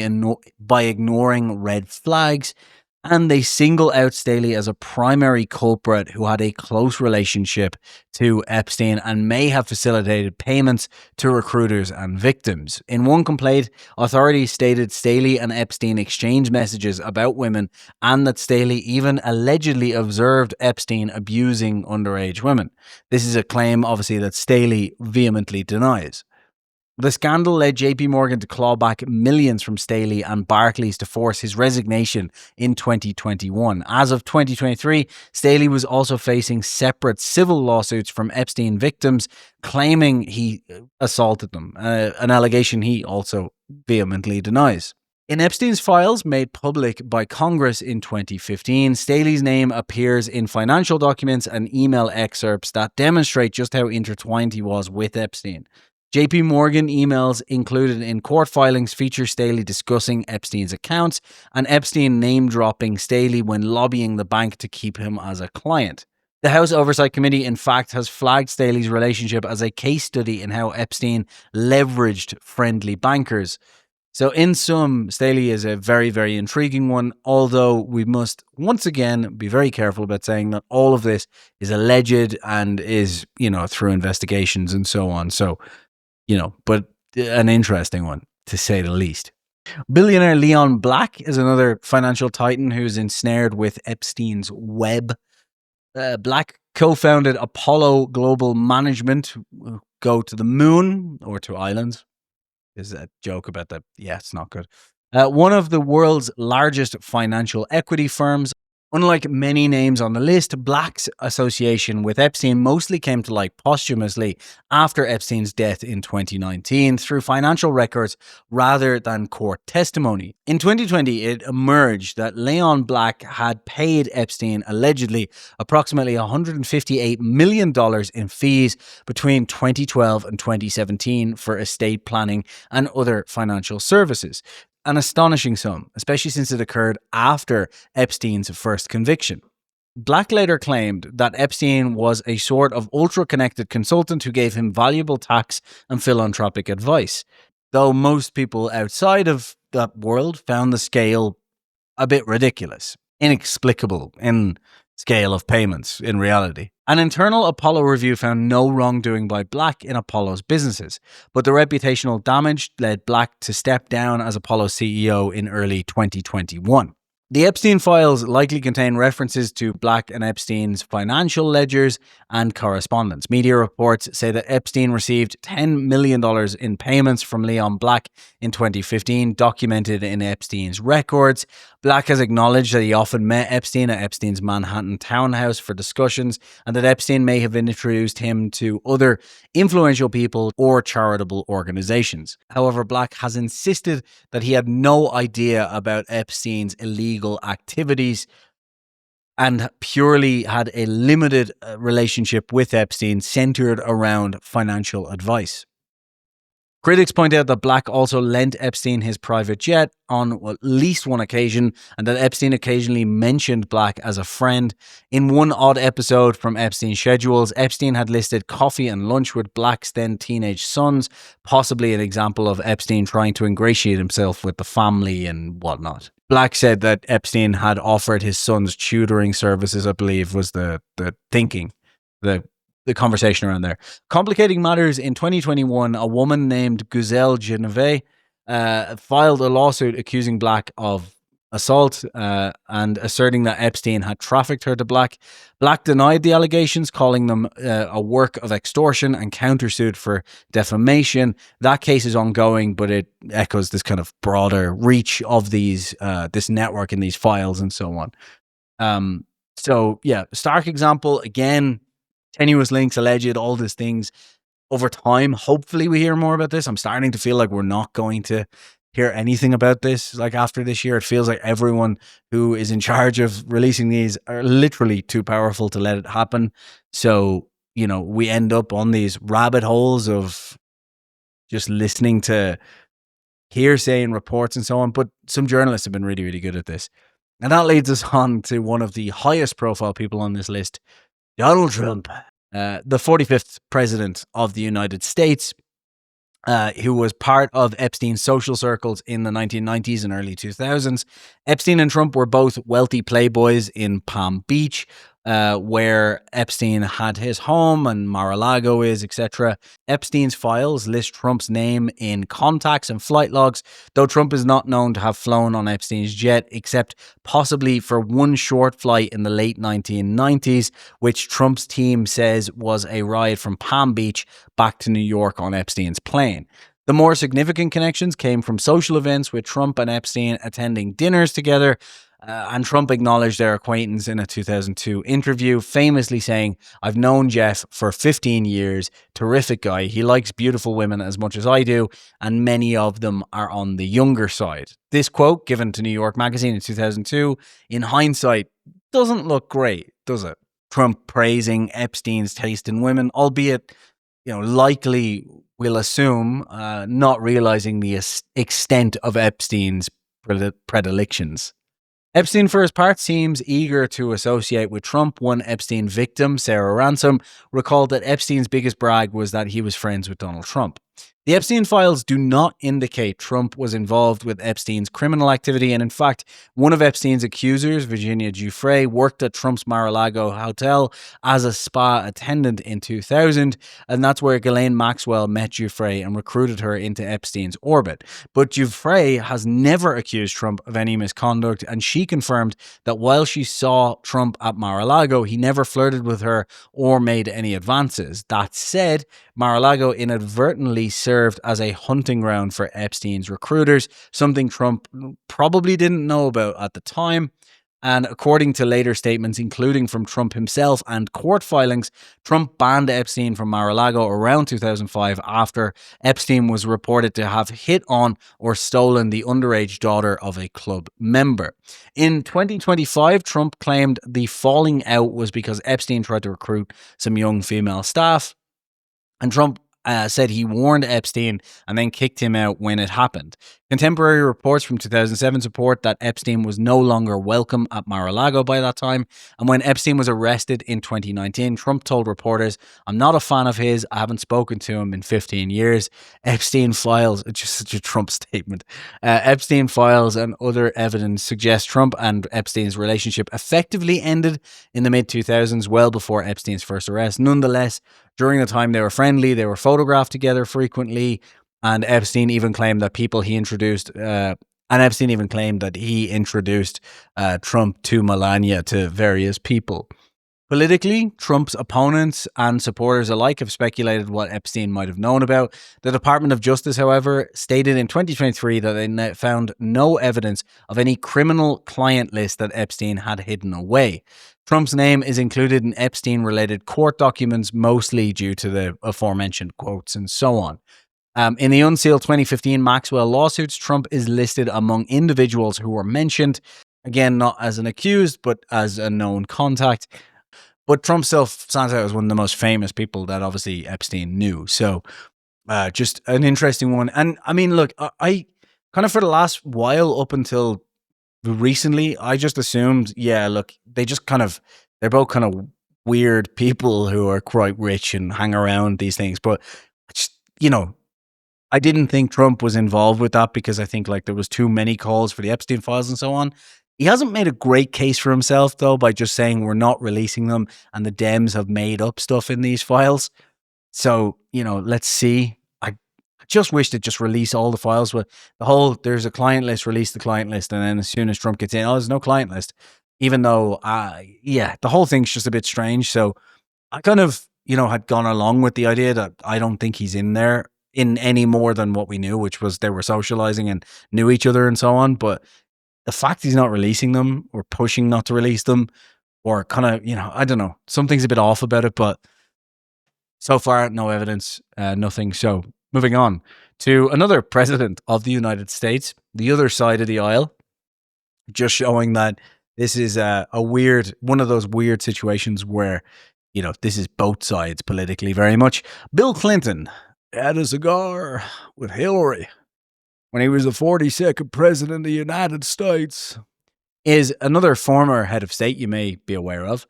ignoring red flags, and they single out Staley as a primary culprit who had a close relationship to Epstein and may have facilitated payments to recruiters and victims. In one complaint, authorities stated Staley and Epstein exchanged messages about women and that Staley even allegedly observed Epstein abusing underage women. This is a claim, obviously, that Staley vehemently denies. The scandal led JP Morgan to claw back millions from Staley and Barclays to force his resignation in 2021. As of 2023, Staley was also facing separate civil lawsuits from Epstein victims claiming he assaulted them, an allegation he also vehemently denies. In Epstein's files made public by Congress in 2015, Staley's name appears in financial documents and email excerpts that demonstrate just how intertwined he was with Epstein. JP Morgan emails included in court filings feature Staley discussing Epstein's accounts and Epstein name-dropping Staley when lobbying the bank to keep him as a client. The House Oversight Committee, in fact, has flagged Staley's relationship as a case study in how Epstein leveraged friendly bankers. So in sum, Staley is a very, very intriguing one, although we must once again be very careful about saying that all of this is alleged and is, through investigations and so on. So, but an interesting one, to say the least. Billionaire Leon Black is another financial titan who's ensnared with Epstein's web. Black co-founded Apollo Global Management, go to the moon or to islands. There's a joke about that. Yeah, it's not good. One of the world's largest financial equity firms. Unlike many names on the list, Black's association with Epstein mostly came to light posthumously after Epstein's death in 2019 through financial records rather than court testimony. In 2020, it emerged that Leon Black had paid Epstein allegedly approximately $158 million in fees between 2012 and 2017 for estate planning and other financial services. An astonishing sum, especially since it occurred after Epstein's first conviction. Black later claimed that Epstein was a sort of ultra-connected consultant who gave him valuable tax and philanthropic advice, though most people outside of that world found the scale a bit ridiculous, inexplicable in scale of payments in reality. An internal Apollo review found no wrongdoing by Black in Apollo's businesses, but the reputational damage led Black to step down as Apollo's CEO in early 2021. The Epstein Files likely contain references to Black and Epstein's financial ledgers and correspondence. Media reports say that Epstein received $10 million in payments from Leon Black in 2015, documented in Epstein's records. Black has acknowledged that he often met Epstein at Epstein's Manhattan townhouse for discussions, and that Epstein may have introduced him to other influential people or charitable organizations. However, Black has insisted that he had no idea about Epstein's illegal activities and purely had a limited relationship with Epstein centered around financial advice. Critics point out that Black also lent Epstein his private jet on at least one occasion, and that Epstein occasionally mentioned Black as a friend. In one odd episode from Epstein's schedules, Epstein had listed coffee and lunch with Black's then teenage sons, possibly an example of Epstein trying to ingratiate himself with the family and whatnot. Black said that Epstein had offered his son's tutoring services, I believe was the thinking, the conversation around there. Complicating matters, in 2021, a woman named Guzelle Geneve filed a lawsuit accusing Black of assault and asserting that Epstein had trafficked her to Black. Black denied the allegations, calling them a work of extortion, and countersued for defamation. That case is ongoing, but it echoes this kind of broader reach of these this network and these files and so on. So yeah, stark example again. Tenuous links, alleged, all these things. Over time, hopefully we hear more about this. I'm starting to feel like we're not going to hear anything about this. Like after this year, it feels like everyone who is in charge of releasing these are literally too powerful to let it happen. So, you know, we end up on these rabbit holes of just listening to hearsay and reports and so on. But some journalists have been really, really good at this. And that leads us on to one of the highest profile people on this list, Donald Trump, the 45th president of the United States, who was part of Epstein's social circles in the 1990s and early 2000s. Epstein and Trump were both wealthy playboys in Palm Beach, where Epstein had his home and Mar-a-Lago is, etc. Epstein's files list Trump's name in contacts and flight logs, though Trump is not known to have flown on Epstein's jet, except possibly for one short flight in the late 1990s, which Trump's team says was a ride from Palm Beach back to New York on Epstein's plane. The more significant connections came from social events, with Trump and Epstein attending dinners together, and Trump acknowledged their acquaintance in a 2002 interview, famously saying, "I've known Jeff for 15 years, terrific guy. He likes beautiful women as much as I do, and many of them are on the younger side." This quote, given to New York Magazine in 2002, in hindsight, doesn't look great, does it? Trump praising Epstein's taste in women, albeit, you know, likely, we'll assume, not realizing the extent of Epstein's predilections. Epstein, for his part, seems eager to associate with Trump. One Epstein victim, Sarah Ransom, recalled that Epstein's biggest brag was that he was friends with Donald Trump. The Epstein files do not indicate Trump was involved with Epstein's criminal activity, and in fact, one of Epstein's accusers, Virginia Giuffre, worked at Trump's Mar-a-Lago hotel as a spa attendant in 2000, and that's where Ghislaine Maxwell met Giuffre and recruited her into Epstein's orbit. But Giuffre has never accused Trump of any misconduct, and she confirmed that while she saw Trump at Mar-a-Lago, he never flirted with her or made any advances. That said, Mar-a-Lago inadvertently served as a hunting ground for Epstein's recruiters, something Trump probably didn't know about at the time. And according to later statements, including from Trump himself and court filings, Trump banned Epstein from Mar-a-Lago around 2005 after Epstein was reported to have hit on or stolen the underage daughter of a club member. In 2025, Trump claimed the falling out was because Epstein tried to recruit some young female staff, and Trump said he warned Epstein and then kicked him out when it happened. Contemporary reports from 2007 support that Epstein was no longer welcome at Mar-a-Lago by that time, and when Epstein was arrested in 2019, Trump told reporters, "I'm not a fan of his, I haven't spoken to him in 15 years. Epstein files," just such a Trump statement, "Epstein files and other evidence suggest Trump and Epstein's relationship effectively ended in the mid-2000s, well before Epstein's first arrest. Nonetheless, during the time they were friendly, they were photographed together frequently, and Epstein even claimed that people he introduced And Epstein even claimed that he introduced Trump to Melania to various people. Politically, Trump's opponents and supporters alike have speculated what Epstein might have known about. The Department of Justice, however, stated in 2023 that they found no evidence of any criminal client list that Epstein had hidden away. Trump's name is included in Epstein-related court documents, mostly due to the aforementioned quotes and so on. In the unsealed 2015 Maxwell lawsuits, Trump is listed among individuals who were mentioned, again, not as an accused, but as a known contact. But Trump self stands out as one of the most famous people that obviously Epstein knew. So just an interesting one. And I mean, look, I kind of for the last while up until recently, I just assumed, yeah, look, they're both kind of weird people who are quite rich and hang around these things. But just, I didn't think Trump was involved with that because I think like there was too many calls for the Epstein Files and so on. He hasn't made a great case for himself, though, by just saying we're not releasing them and the Dems have made up stuff in these files. So, let's see. I just wish they'd just release all the files with there's a client list, release the client list. And then as soon as Trump gets in, there's no client list. Even though, the whole thing's just a bit strange. So I kind of, had gone along with the idea that I don't think he's in there in any more than what we knew, which was they were socializing and knew each other and so on. But the fact he's not releasing them or pushing not to release them or kind of, I don't know, something's a bit off about it, but so far, no evidence, nothing. So moving on to another president of the United States, the other side of the aisle, just showing that this is one of those weird situations where, this is both sides politically very much. Bill Clinton had a cigar with Hillary when he was the 42nd president of the United States, is another former head of state you may be aware of,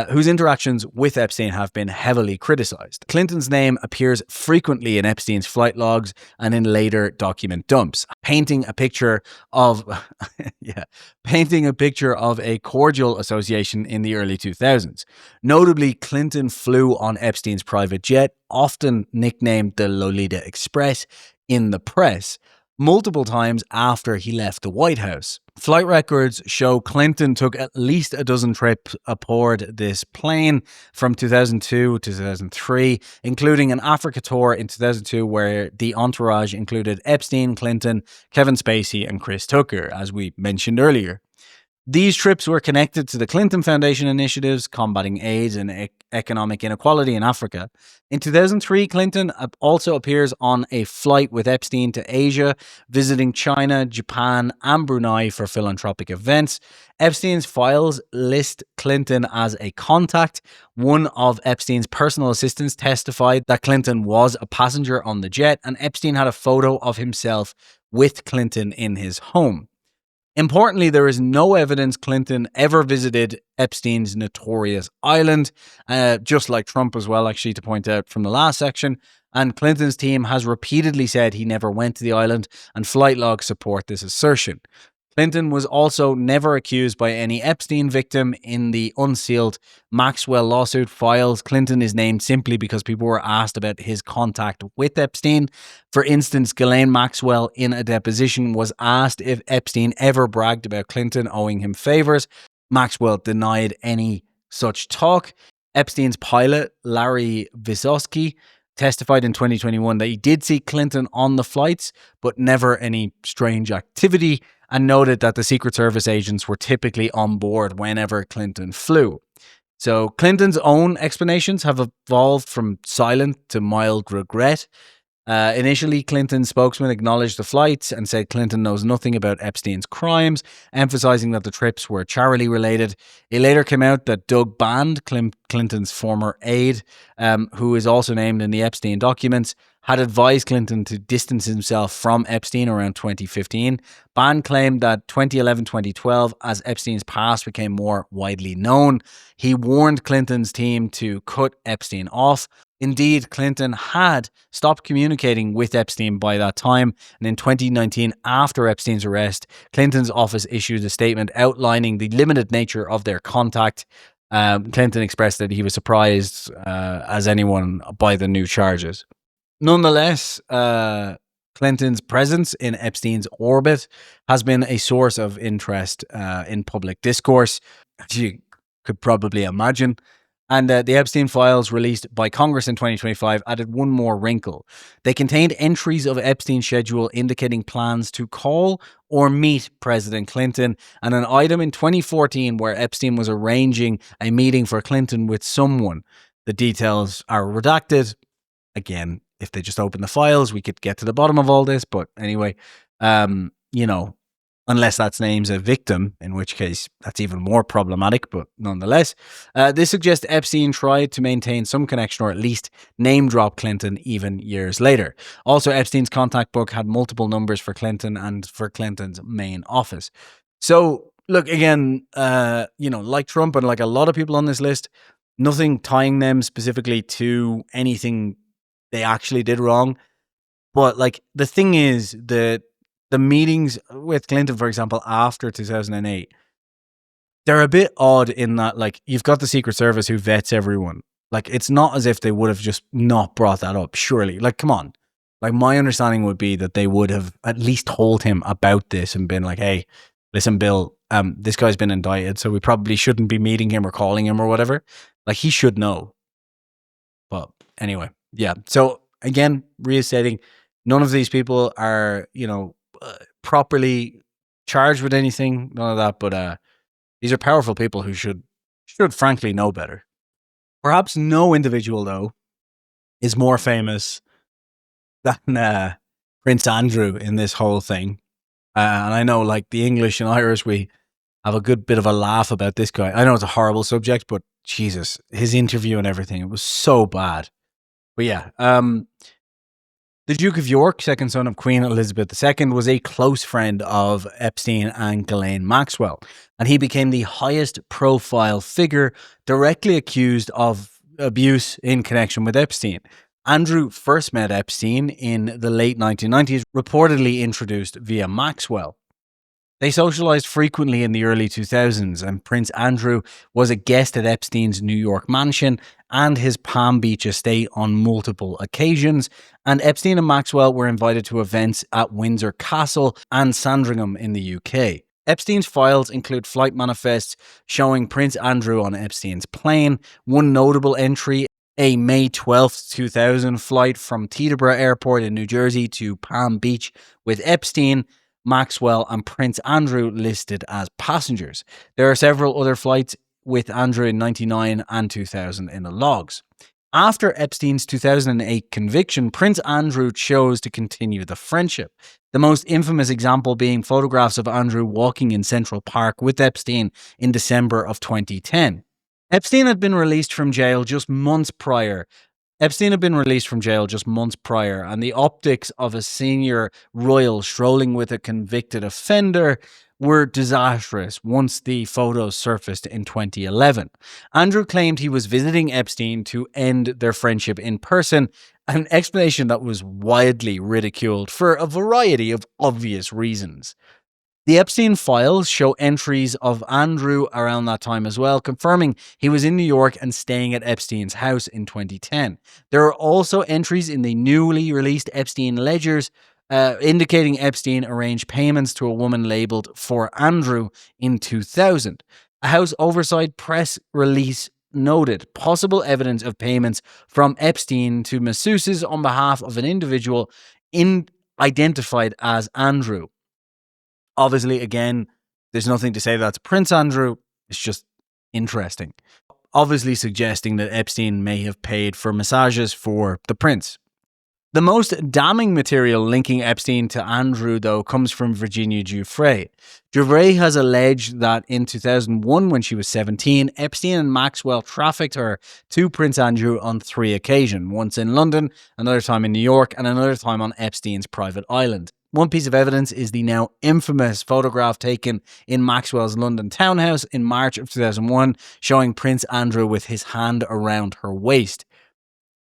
whose interactions with Epstein have been heavily criticized. Clinton's name appears frequently in Epstein's flight logs and in later document dumps, painting a picture of a cordial association in the early 2000s. Notably, Clinton flew on Epstein's private jet, often nicknamed the Lolita Express in the press, multiple times after he left the White House. Flight records show Clinton took at least a dozen trips aboard this plane from 2002 to 2003, including an Africa tour in 2002 where the entourage included Epstein, Clinton, Kevin Spacey, and Chris Tucker, as we mentioned earlier. These trips were connected to the Clinton Foundation initiatives combating AIDS and economic inequality in Africa. In 2003, Clinton also appears on a flight with Epstein to Asia, visiting China, Japan, and Brunei for philanthropic events. Epstein's files list Clinton as a contact. One of Epstein's personal assistants testified that Clinton was a passenger on the jet, and Epstein had a photo of himself with Clinton in his home. Importantly, there is no evidence Clinton ever visited Epstein's notorious island, just like Trump as well, actually, to point out from the last section. And Clinton's team has repeatedly said he never went to the island, and flight logs support this assertion. Clinton was also never accused by any Epstein victim in the unsealed Maxwell lawsuit files. Clinton is named simply because people were asked about his contact with Epstein. For instance, Ghislaine Maxwell in a deposition was asked if Epstein ever bragged about Clinton owing him favors. Maxwell denied any such talk. Epstein's pilot, Larry Vysotsky, testified in 2021 that he did see Clinton on the flights, but never any strange activity, and noted that the Secret Service agents were typically on board whenever Clinton flew. So Clinton's own explanations have evolved from silent to mild regret. Initially, Clinton's spokesman acknowledged the flights and said Clinton knows nothing about Epstein's crimes, emphasizing that the trips were charity-related. It later came out that Doug Band, Clinton's former aide, who is also named in the Epstein documents, had advised Clinton to distance himself from Epstein around 2015. Band claimed that 2011-2012, as Epstein's past became more widely known, he warned Clinton's team to cut Epstein off. Indeed, Clinton had stopped communicating with Epstein by that time, and in 2019, after Epstein's arrest, Clinton's office issued a statement outlining the limited nature of their contact. Clinton expressed that he was surprised as anyone by the new charges. Nonetheless, Clinton's presence in Epstein's orbit has been a source of interest in public discourse, as you could probably imagine. And the Epstein Files, released by Congress in 2025, added one more wrinkle. They contained entries of Epstein's schedule indicating plans to call or meet President Clinton, and an item in 2014 where Epstein was arranging a meeting for Clinton with someone. The details are redacted. Again, if they just open the files, we could get to the bottom of all this. But anyway, unless that names a victim, in which case that's even more problematic, but nonetheless. This suggests Epstein tried to maintain some connection, or at least name drop Clinton even years later. Also, Epstein's contact book had multiple numbers for Clinton and for Clinton's main office. So, look, again, like Trump and like a lot of people on this list, nothing tying them specifically to anything they actually did wrong. But like the thing is that the meetings with Clinton, for example, after 2008, they're a bit odd in that, like, you've got the Secret Service who vets everyone. Like, it's not as if they would have just not brought that up, surely. Like, come on. Like, my understanding would be that they would have at least told him about this and been like, hey, listen, Bill, this guy's been indicted, so we probably shouldn't be meeting him or calling him or whatever. Like, he should know. But anyway, yeah. So, again, reiterating, none of these people are, properly charged with anything, none of that, but these are powerful people who should frankly know better. Perhaps no individual, though, is more famous than Prince Andrew in this whole thing. And I know, like, the English and Irish, we have a good bit of a laugh about this guy. I know it's a horrible subject, but Jesus, his interview and everything, it was so bad. But yeah, the Duke of York, second son of Queen Elizabeth II, was a close friend of Epstein and Ghislaine Maxwell, and he became the highest profile figure directly accused of abuse in connection with Epstein. Andrew first met Epstein in the late 1990s, reportedly introduced via Maxwell. They socialized frequently in the early 2000s, and Prince Andrew was a guest at Epstein's New York mansion and his Palm Beach estate on multiple occasions, and Epstein and Maxwell were invited to events at Windsor Castle and Sandringham in the UK. Epstein's files include flight manifests showing Prince Andrew on Epstein's plane. One notable entry, a May 12, 2000 flight from Teterboro Airport in New Jersey to Palm Beach with Epstein, Maxwell and Prince Andrew listed as passengers. There are several other flights with Andrew in 1999 and 2000 in the logs. After Epstein's 2008 conviction, Prince Andrew chose to continue the friendship. The most infamous example being photographs of Andrew walking in Central Park with Epstein in December of 2010. Epstein had been released from jail just months prior, and the optics of a senior royal strolling with a convicted offender were disastrous once the photos surfaced in 2011. Andrew claimed he was visiting Epstein to end their friendship in person, an explanation that was widely ridiculed for a variety of obvious reasons. The Epstein Files show entries of Andrew around that time as well, confirming he was in New York and staying at Epstein's house in 2010. There are also entries in the newly released Epstein ledgers indicating Epstein arranged payments to a woman labeled for Andrew in 2000. A House Oversight press release noted possible evidence of payments from Epstein to masseuses on behalf of an individual identified as Andrew. Obviously, again, there's nothing to say that's Prince Andrew. It's just interesting. Obviously suggesting that Epstein may have paid for massages for the prince. The most damning material linking Epstein to Andrew, though, comes from Virginia Giuffre. Giuffre has alleged that in 2001, when she was 17, Epstein and Maxwell trafficked her to Prince Andrew on 3 occasions, once in London, another time in New York, and another time on Epstein's private island. One piece of evidence is the now infamous photograph taken in Maxwell's London townhouse in March of 2001, showing Prince Andrew with his hand around her waist.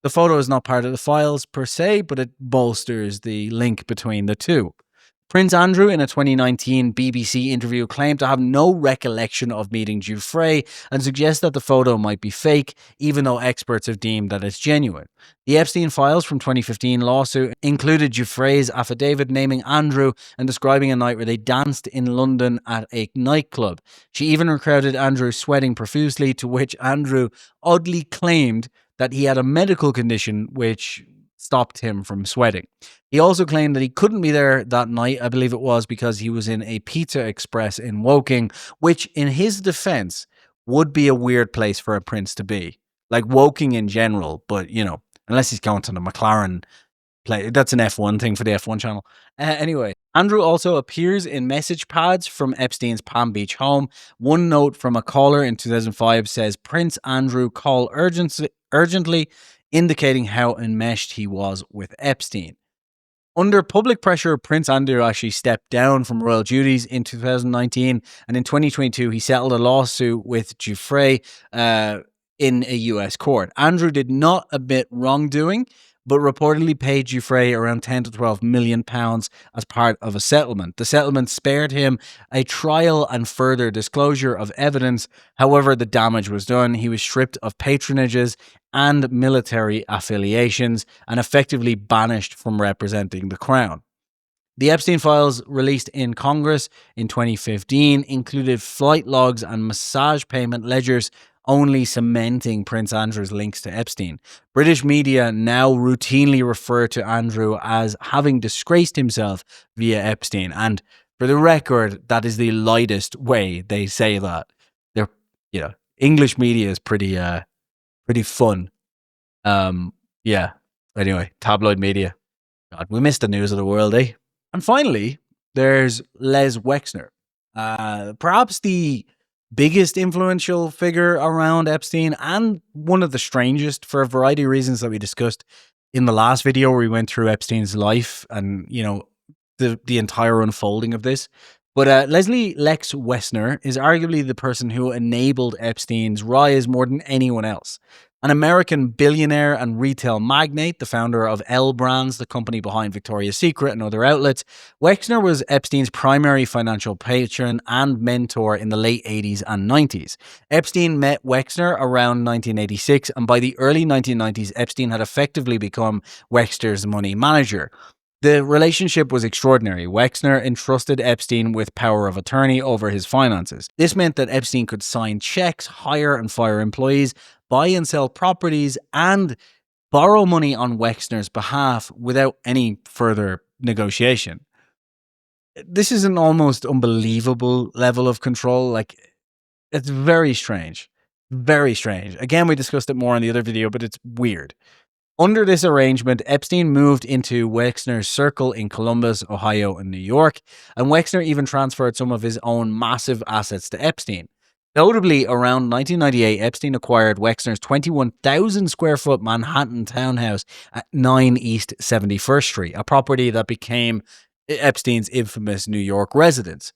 The photo is not part of the files per se, but it bolsters the link between the two. Prince Andrew, in a 2019 BBC interview, claimed to have no recollection of meeting Jeffrey and suggests that the photo might be fake, even though experts have deemed that it's genuine. The Epstein Files from 2015 lawsuit included Jeffrey's affidavit naming Andrew and describing a night where they danced in London at a nightclub. She even recorded Andrew sweating profusely, to which Andrew oddly claimed that he had a medical condition which stopped him from sweating. He also claimed that he couldn't be there that night, I believe it was, because he was in a Pizza Express in Woking, which in his defense would be a weird place for a prince to be. Like Woking in general, but unless he's going to the McLaren play. That's an F1 thing for the F1 channel. Anyway, Andrew also appears in message pads from Epstein's Palm Beach home. One note from a caller in 2005 says, "Prince Andrew, call urgently," indicating how enmeshed he was with Epstein. Under public pressure, Prince Andrew actually stepped down from royal duties in 2019, and in 2022 he settled a lawsuit with Jeffrey in a US court. Andrew did not admit wrongdoing, but reportedly paid Jeffrey around 10 to 12 million pounds as part of a settlement. The settlement spared him a trial and further disclosure of evidence. However, the damage was done. He was stripped of patronages and military affiliations and effectively banished from representing the crown. The Epstein Files, released in Congress in 2015, included flight logs and massage payment ledgers, only cementing Prince Andrew's links to Epstein. British media now routinely refer to Andrew as having disgraced himself via Epstein, and for the record, that is the lightest way they say that. They're, English media is pretty fun. Anyway, tabloid media. God, we missed the news of the world, eh? And finally, there's Les Wexner. Perhaps the biggest influential figure around Epstein, and one of the strangest for a variety of reasons that we discussed in the last video where we went through Epstein's life and, the entire unfolding of this. But Leslie Lex Wexner is arguably the person who enabled Epstein's rise more than anyone else. An American billionaire and retail magnate, the founder of L Brands, the company behind Victoria's Secret and other outlets, Wexner was Epstein's primary financial patron and mentor in the late 80s and 90s. Epstein met Wexner around 1986, and by the early 1990s, Epstein had effectively become Wexner's money manager. The relationship was extraordinary. Wexner entrusted Epstein with power of attorney over his finances. This meant that Epstein could sign checks, hire and fire employees, buy and sell properties, and borrow money on Wexner's behalf without any further negotiation. This is an almost unbelievable level of control. It's very strange. Very strange. Again, we discussed it more in the other video, but it's weird. Under this arrangement, Epstein moved into Wexner's circle in Columbus, Ohio, and New York, and Wexner even transferred some of his own massive assets to Epstein. Notably, around 1998, Epstein acquired Wexner's 21,000 square foot Manhattan townhouse at 9 East 71st Street, a property that became Epstein's infamous New York residence.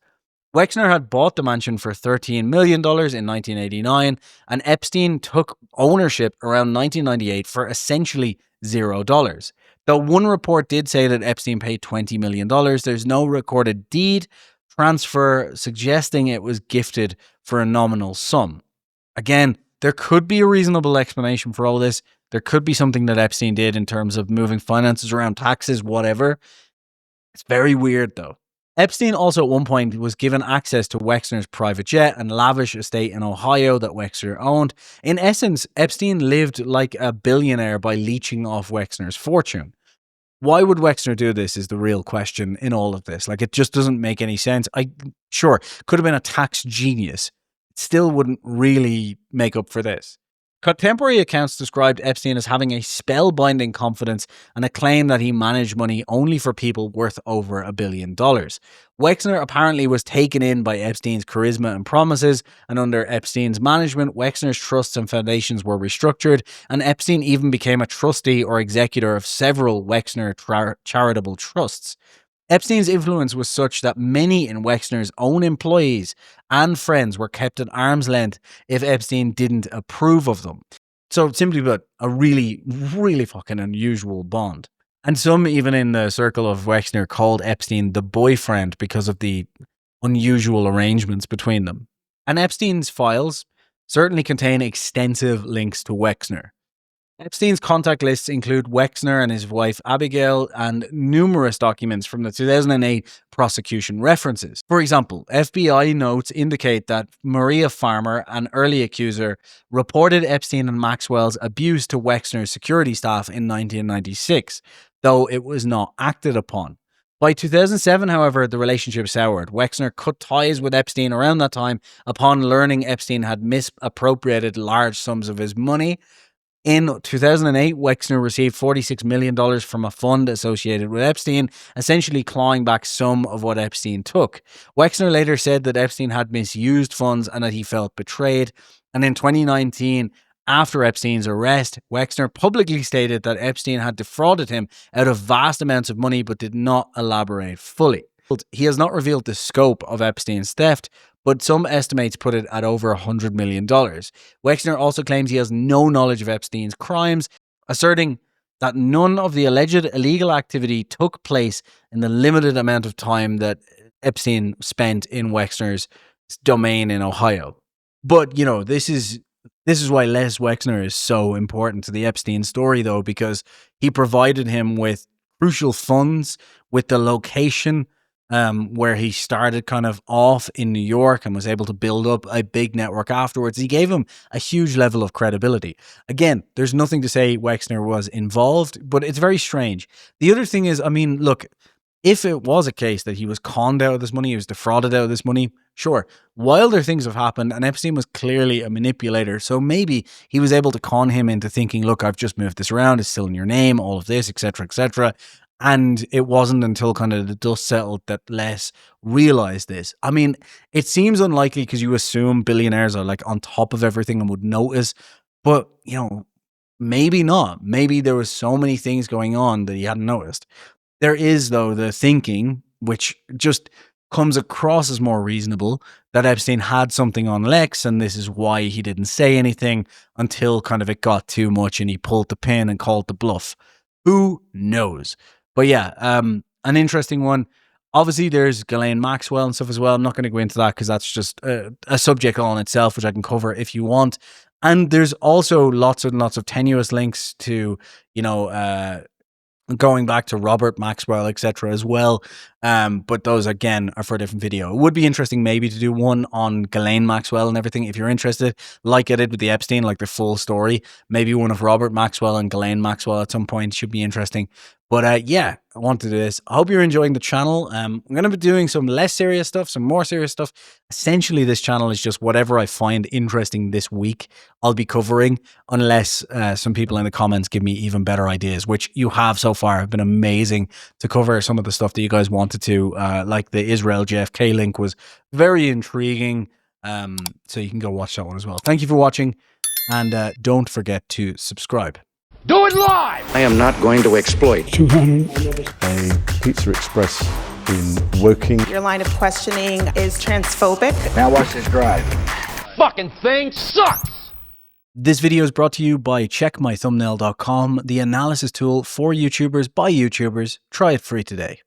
Wexner had bought the mansion for $13 million in 1989, and Epstein took ownership around 1998 for essentially $0. Though one report did say that Epstein paid $20 million, there's no recorded deed transfer suggesting it was gifted for a nominal sum. Again, there could be a reasonable explanation for all this. There could be something that Epstein did in terms of moving finances around, taxes, whatever. It's very weird, though. Epstein also at one point was given access to Wexner's private jet and lavish estate in Ohio that Wexner owned. In essence, Epstein lived like a billionaire by leeching off Wexner's fortune. Why would Wexner do this is the real question in all of this. It just doesn't make any sense. Sure, could have been a tax genius. It still wouldn't really make up for this. Contemporary accounts described Epstein as having a spellbinding confidence and a claim that he managed money only for people worth over $1 billion. Wexner apparently was taken in by Epstein's charisma and promises, and under Epstein's management, Wexner's trusts and foundations were restructured, and Epstein even became a trustee or executor of several Wexner charitable trusts. Epstein's influence was such that many in Wexner's own employees and friends were kept at arm's length if Epstein didn't approve of them. So simply put, a really, really fucking unusual bond. And some, even in the circle of Wexner, called Epstein the boyfriend because of the unusual arrangements between them. And Epstein's files certainly contain extensive links to Wexner. Epstein's contact lists include Wexner and his wife Abigail and numerous documents from the 2008 prosecution references. For example, FBI notes indicate that Maria Farmer, an early accuser, reported Epstein and Maxwell's abuse to Wexner's security staff in 1996, though it was not acted upon. By 2007, however, the relationship soured. Wexner cut ties with Epstein around that time upon learning Epstein had misappropriated large sums of his money. In 2008, Wexner received $46 million from a fund associated with Epstein, essentially clawing back some of what Epstein took. Wexner later said that Epstein had misused funds and that he felt betrayed. And in 2019, after Epstein's arrest, Wexner publicly stated that Epstein had defrauded him out of vast amounts of money but did not elaborate fully. He has not revealed the scope of Epstein's theft, but some estimates put it at over $100 million. Wexner also claims he has no knowledge of Epstein's crimes, asserting that none of the alleged illegal activity took place in the limited amount of time that Epstein spent in Wexner's domain in Ohio. But, you know, this is why Les Wexner is so important to the Epstein story, though, because he provided him with crucial funds, with the location where he started kind of off in New York and was able to build up a big network afterwards. He gave him a huge level of credibility. Again, there's nothing to say Wexner was involved, but it's very strange. The other thing is, I mean, look, if it was a case that he was conned out of this money, he was defrauded out of this money, sure, wilder things have happened, and Epstein was clearly a manipulator, so maybe he was able to con him into thinking, look, I've just moved this around, it's still in your name, all of this, etc., etc., and it wasn't until kind of the dust settled that Les realized this. I mean, it seems unlikely because you assume billionaires are like on top of everything and would notice, but, you know, maybe not. Maybe there was so many things going on that he hadn't noticed. There is, though, the thinking, which just comes across as more reasonable, that Epstein had something on Lex, and this is why he didn't say anything until kind of it got too much and he pulled the pin and called the bluff. Who knows? But yeah, an interesting one. Obviously, there's Ghislaine Maxwell and stuff as well. I'm not going to go into that because that's just a subject all in itself, which I can cover if you want. And there's also lots and lots of tenuous links to, you know, going back to Robert Maxwell, etc. as well. But those, again, are for a different video. It would be interesting maybe to do one on Ghislaine Maxwell and everything. If you're interested, like I did with the Epstein, like the full story, maybe one of Robert Maxwell and Ghislaine Maxwell at some point should be interesting. But yeah, I want to do this. I hope you're enjoying the channel. I'm going to be doing some less serious stuff, some more serious stuff. Essentially, this channel is just whatever I find interesting this week, I'll be covering, unless some people in the comments give me even better ideas, which you have so far. Have been amazing to cover some of the stuff that you guys wanted to, like the Israel JFK link was very intriguing. So you can go watch that one as well. Thank you for watching, and don't forget to subscribe. Do it live! I am not going to exploit. A Pizza Express in Woking. Your line of questioning is transphobic. Now watch this drive. Fucking thing sucks! This video is brought to you by checkmythumbnail.com, the analysis tool for YouTubers by YouTubers. Try it free today.